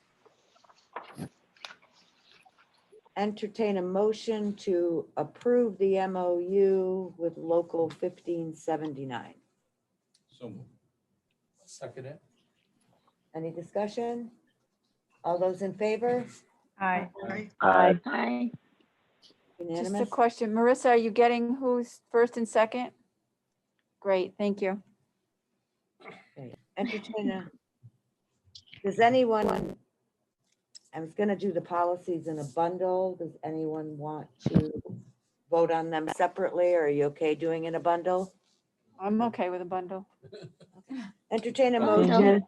Entertain a motion to approve the MOU with local 1579. So moved. I'll second it. Any discussion? All those in favor? Hi. Aye. Aye. Just a Unanimous? question, Marissa, are you getting who's first and second? Great, thank you. Okay, entertain a, does anyone, I was gonna do the policies in a bundle. Does anyone want to vote on them separately? Or are you okay doing in a bundle? I'm okay with a bundle. Entertain a Bundle. motion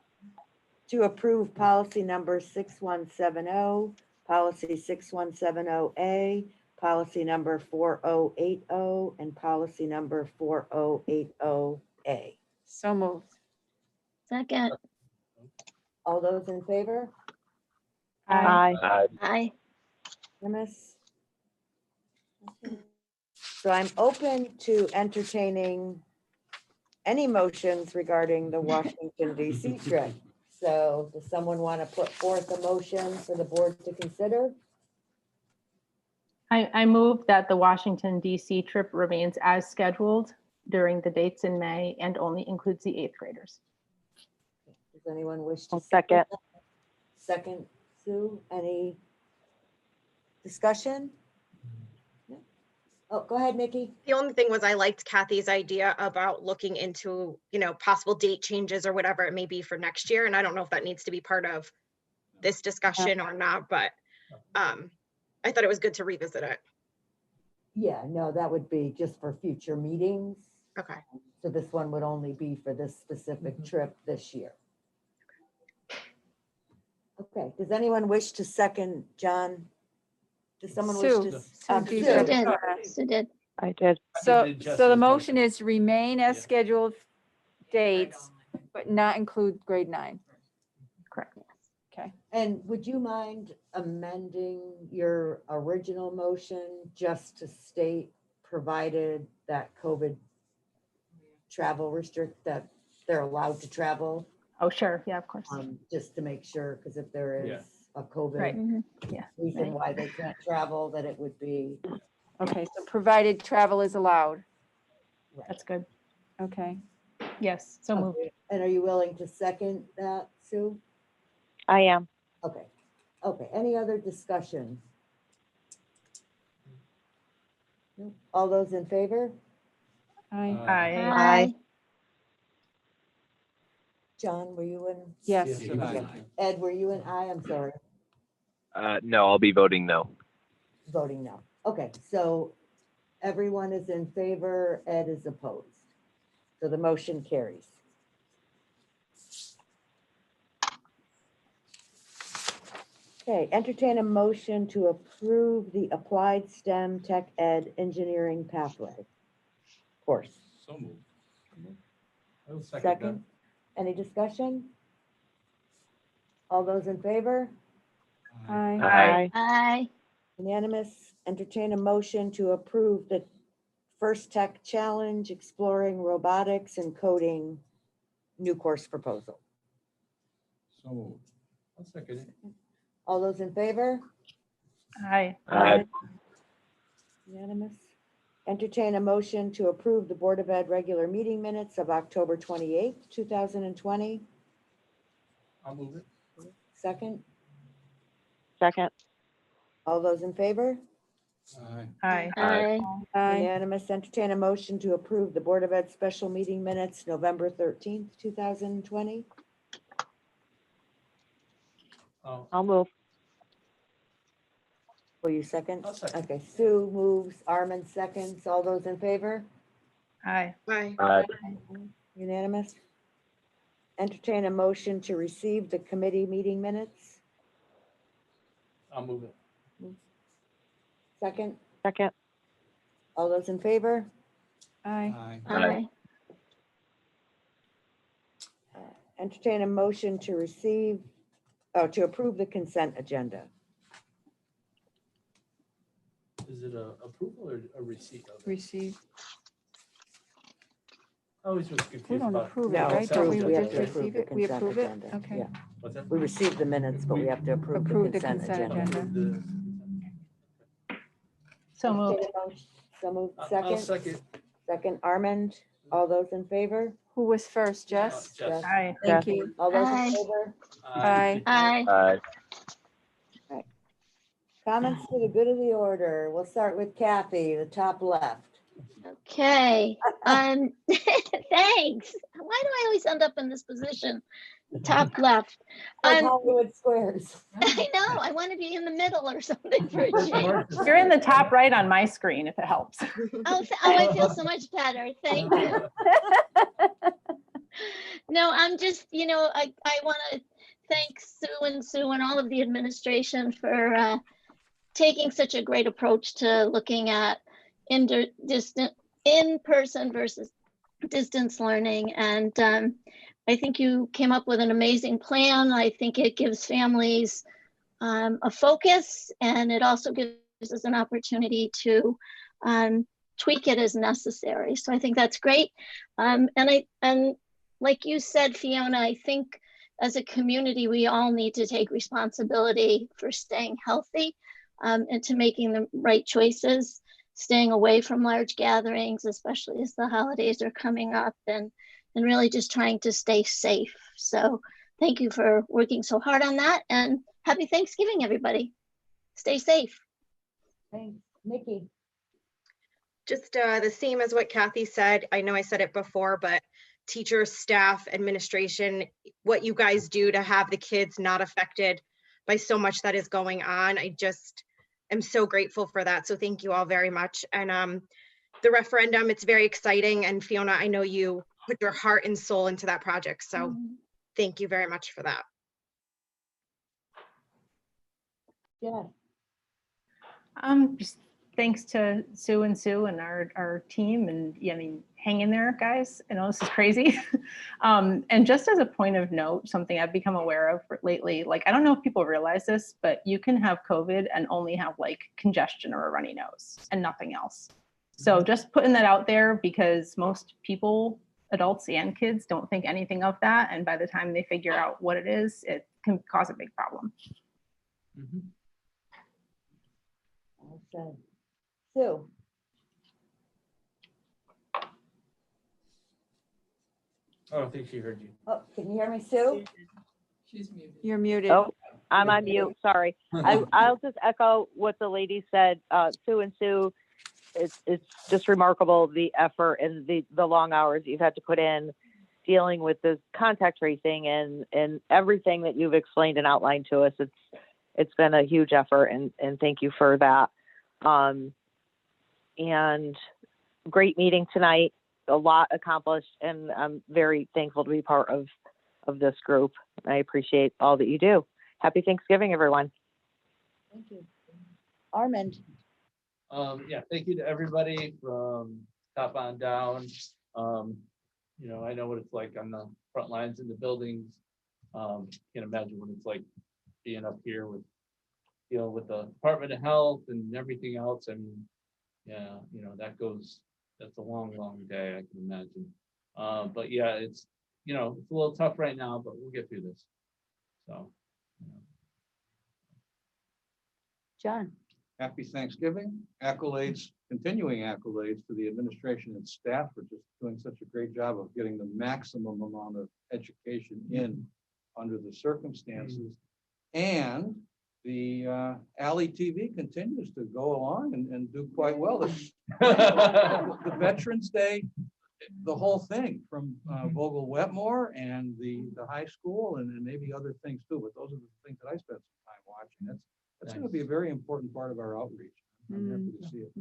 to approve policy number 6170, policy 6170A, policy number 4080, and policy number 4080A. So moved. Second. All those in favor? Aye. Aye. Unanimous? Okay. So I'm open to entertaining any motions regarding the Washington DC trip. So does someone want to put forth a motion for the board to consider? I move that the Washington DC trip remains as scheduled during the dates in May and only includes the 8th graders. Does anyone wish to? I'll second. that? Second, Sue, any discussion? No? Oh, go ahead, Nikki. The only thing was I liked Kathy's idea about looking into, possible date changes or whatever it may be for next year. And I don't know if that needs to be part of this discussion or not, but I thought it was good to revisit it. Yeah, no, that would be just for future meetings. Okay. So this one would only be for this specific trip this year. Okay, does anyone wish to second, John? Does someone wish to? Sue, do you Sue. Sue second? did. Sue did. I did. So, Just so the as motion motion. is remain as Yeah. scheduled dates, but not include grade 9. Correct. Okay. And would you mind amending your original motion just to state, provided that COVID travel restrict, that they're allowed to travel? Oh, sure. Yeah, of course. Just to make sure, because if there Yeah. is a COVID Right. Mhm. Yeah. reason Right. why they can't travel, that it would be. Okay, so provided travel is allowed. That's good. Okay. Yes. So moved. Okay, and are you willing to second that, Sue? I am. Okay, okay, any other discussion? No? All those in favor? Aye. Aye. Aye. John, were you in? Yes. Yes, Yes, aye. aye. Ed, were you in? I'm sorry, No, I'll be voting no. voting no. Okay, so everyone is in favor, Ed is opposed. So the motion carries. Okay, entertain a motion to approve the Applied STEM Tech Ed Engineering Pathway course. So moved. I'll second that. Second, any discussion? All those in favor? Aye. Aye. Aye. Unanimous. Entertain a motion to approve the First Tech Challenge Exploring Robotics and Coding new course proposal. So moved. I'll second it. All those in favor? Aye. Aye. Unanimous. Entertain a motion to approve the Board of Ed regular meeting minutes of October 28th, 2020. I'll move it. Second, Second. all those in favor? Aye. Aye. Unanimous. Entertain a motion to approve the Board of Ed special meeting minutes, November 13th, 2020. I'll move. Will you second? I'll second. Okay, Sue moves, Armin seconds. All those in favor? Aye. Aye. Unanimous. Entertain a motion to receive the committee meeting minutes. I'll move it. Second, Second. all those in favor? Aye. Aye. Entertain a motion to receive, to approve the consent agenda. Is it a approval or a receipt of it? Receive. I always was We confused don't about. approve it, No, right? Don't we approved. We have just to approve receive the it? We consent approve it? agenda. Okay. Yeah. What's that? We received the minutes, but we have to approve Approve the the consent consent agenda. agenda. So moved. Entertain a motion- So moved, I'll second, second. second, Armand. All those in favor? Who was first, Jess? Jess. Aye. Thank you. All those in Aye. favor? Aye. Aye. Aye. Comments to the good of the order. We'll start with Kathy, the top left. Okay, thanks. Why do I always end up in this position? Top left. Like Hollywood Squares. I know, I want to be in the middle or something for a change. You're in the top right on my screen, if it helps. I feel so much better. Thank you. No, I'm just, I want to thank Sue and all of the administration for taking such a great approach to looking at in-person versus distance learning. And I think you came up with an amazing plan. I think it gives families a focus, and it also gives us an opportunity to tweak it as necessary. So I think that's great. And like you said, Fiona, I think as a community, we all need to take responsibility for staying healthy and to making the right choices, staying away from large gatherings, especially as the holidays are coming up, and really just trying to stay safe. So thank you for working so hard on that, and happy Thanksgiving, everybody. Stay safe. Thanks. Nikki. Just the same as what Kathy said. I know I said it before, but teachers, staff, administration, what you guys do to have the kids not affected by so much that is going on. I just am so grateful for that. So thank you all very much. And the referendum, it's very exciting. And Fiona, I know you put your heart and soul into that project. So thank you very much for that. Yeah. Just thanks to Sue and our team, and hang in there, guys. I know this is crazy. And just as a point of note, something I've become aware of lately, I don't know if people realize this, but you can have COVID and only have congestion or a runny nose and nothing else. So just putting that out there, because most people, adults and kids, don't think anything of that. And by the time they figure out what it is, it can cause a big problem. Well said. Sue. I don't think she heard you. Oh, can you hear me, Sue? She's muted. You're muted. Oh, I'm on mute. Sorry. I'll just echo what the lady said. Sue and Sue, it's just remarkable, the effort and the long hours you've had to put in dealing with this contact tracing and everything that you've explained and outlined to us. It's been a huge effort, and thank you for that. And great meeting tonight, a lot accomplished, and I'm very thankful to be part of this group. I appreciate all that you do. Happy Thanksgiving, everyone. Thank you. Armand. Yeah, thank you to everybody from top on down. I know what it's like on the front lines in the buildings. Can't imagine what it's like being up here with with the Department of Health and everything else. I mean, yeah, that's a long day, I can imagine. But yeah, it's a little tough right now, but we'll get through this. So. John. Happy Thanksgiving. Accolades, continuing accolades to the administration and staff for just doing such a great job of getting the maximum amount of education in under the circumstances. And the Alley TV continues to go along and do quite well. The Veterans Day, the whole thing from Vogel Wetmore and the high school and maybe other things too, but those are the things that I spent some time watching. That's going to be a very important part of our outreach. I'm happy to see it.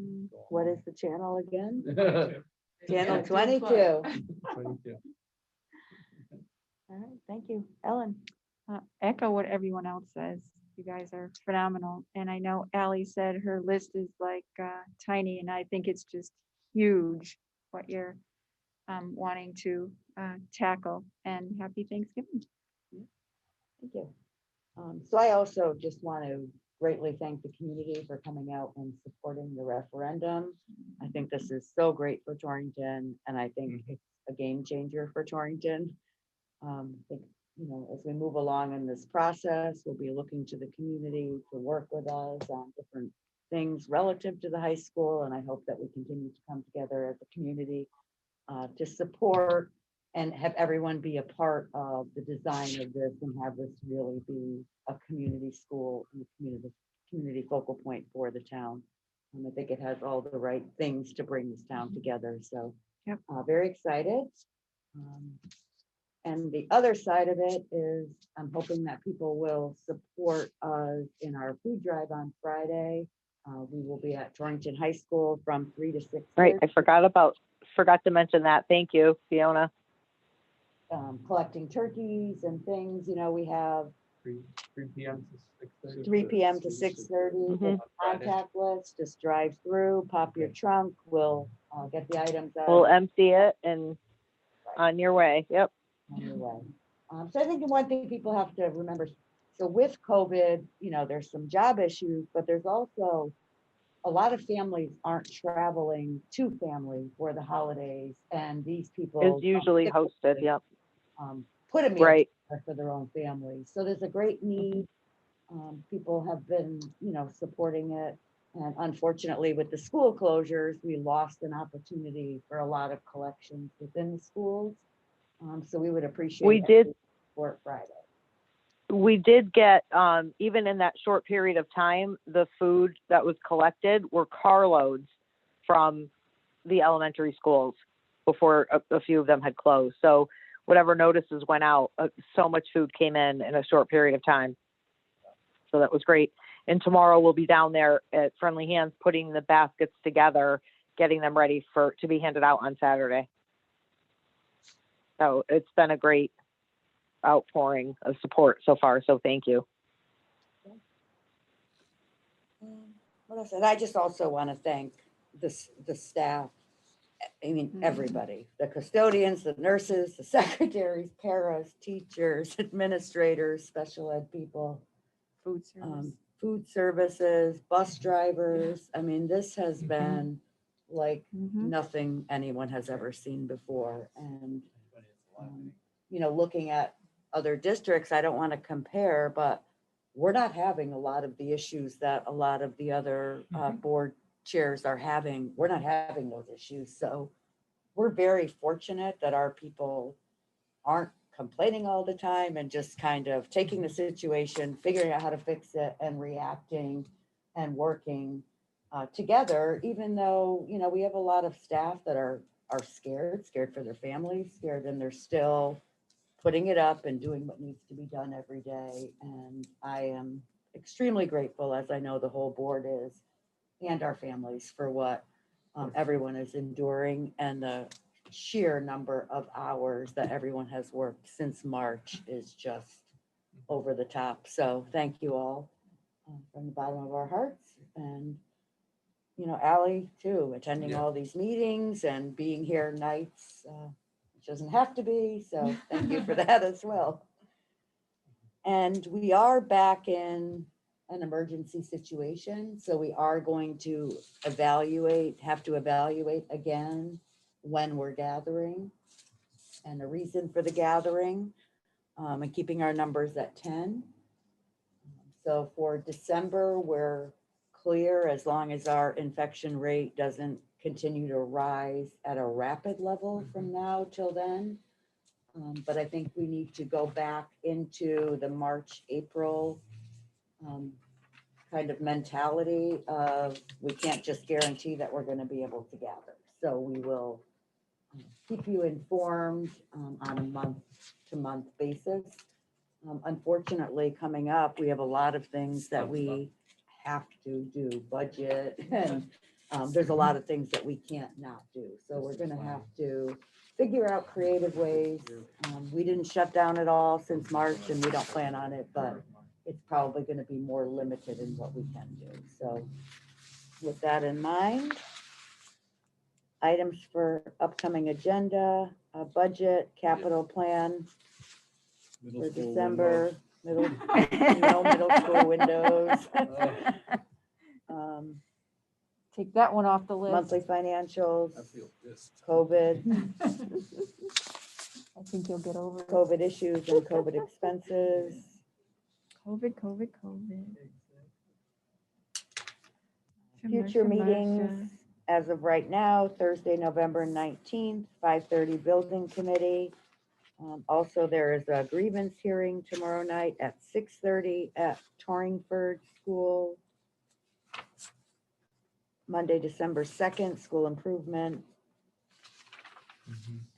What is the channel again? Channel Yeah. 22. 22. All right, thank you. Ellen? Echo what everyone else says. You guys are phenomenal. And I know Ally said her list is like tiny, and I think it's just huge what you're wanting to tackle. And happy Thanksgiving. Thank you. So I also just want to greatly thank the community for coming out and supporting the referendum. I think this is so great for Torrington, and I think it's a game changer for Torrington. I think, you know, as we move along in this process, we'll be looking to the community to work with us on different things relative to the high school, and I hope that we continue to come together as a community to support and have everyone be a part of the design of this and have this really be a community school and a community focal point for the town. I think it has all the right things to bring this town together. So Yep. Very excited. And the other side of it is I'm hoping that people will support us in our food drive on Friday. We will be at Torrington High School from 3 to 6. Right, I forgot to mention that. Thank you, Fiona. Collecting turkeys and things, you know, we have 3 p.m. to 6:30. 3 p.m. to 6:30. Mhm. Contact list, just drive through, pop your trunk, we'll get the items out. We'll empty it and on your way. Yep. On your way. So I think the one thing people have to remember, so with COVID, you know, there's some job issues, but there's also a lot of families aren't traveling to family for the holidays, and these people Is usually hosted. Yep. put a meal Right. together for their own families. So there's a great need. People have been, you know, supporting it. And unfortunately, with the school closures, we lost an opportunity for a lot of collections within the schools. So we would appreciate. We did. Support Friday. We did get, even in that short period of time, the food that was collected were carloads from the elementary schools before a few of them had closed. So whatever notices went out, so much food came in a short period of time. So that was great. And tomorrow we'll be down there at Friendly Hands, putting the baskets together, getting them ready to be handed out on Saturday. So it's been a great outpouring of support so far. So thank you. What else? And I just also want to thank the staff. I mean, everybody, the custodians, the nurses, the secretaries, paras, teachers, administrators, special ed people, food services, bus drivers. I mean, this has been like nothing anyone has ever seen before. And, you know, looking at other districts, I don't want to compare, but we're not having a lot of the issues that a lot of the other board chairs are having. We're not having those issues. So we're very fortunate that our people aren't complaining all the time and just kind of taking the situation, figuring out how to fix it and reacting and working together, even though, you know, we have a lot of staff that are scared for their families, scared, and they're still putting it up and doing what needs to be done every day. And I am extremely grateful, as I know the whole board is, and our families, for what everyone is enduring, and the sheer number of hours that everyone has worked since March is just over the top. So thank you all from the bottom of our hearts. And, you know, Ally too, attending all these meetings and being here nights, which doesn't have to be. So thank you for that as well. And we are back in an emergency situation. So we are going to have to evaluate again when we're gathering and the reason for the gathering, and keeping our numbers at 10. So for December, we're clear as long as our infection rate doesn't continue to rise at a rapid level from now till then. But I think we need to go back into the March, April kind of mentality of we can't just guarantee that we're going to be able to gather. So we will keep you informed on a month-to-month basis. Unfortunately, coming up, we have a lot of things that we have to do, budget, and there's a lot of things that we can't not do. So we're going to have to figure out creative ways. We didn't shut down at all since March, and we don't plan on it, but it's probably going to be more limited in what we can do. So with that in mind, items for upcoming agenda, budget, capital plan for December, no middle school windows. Take that one off the list. Monthly financials, I feel pissed. COVID, I think you'll get over it. COVID issues and COVID expenses. COVID. Future meetings, as of right now, Thursday, November 19th, 5:30 Building Committee. Also, there is a grievance hearing tomorrow night at 6:30 at Torrington School. Monday, December 2nd, school improvement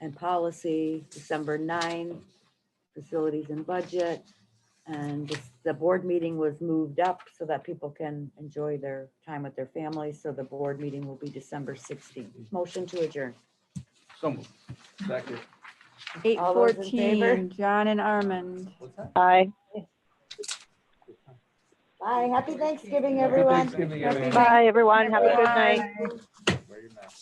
and policy. December 9th, facilities and budget. And the board meeting was moved up so that people can enjoy their time with their families. So the board meeting will be December 16th. Motion to adjourn. So moved. Second. All those in favor? 8:14, John and Armand. Aye. Bye. Happy Thanksgiving, Happy everyone. Thanksgiving, Happy everyone. Bye, everyone. Have a good Bye. night.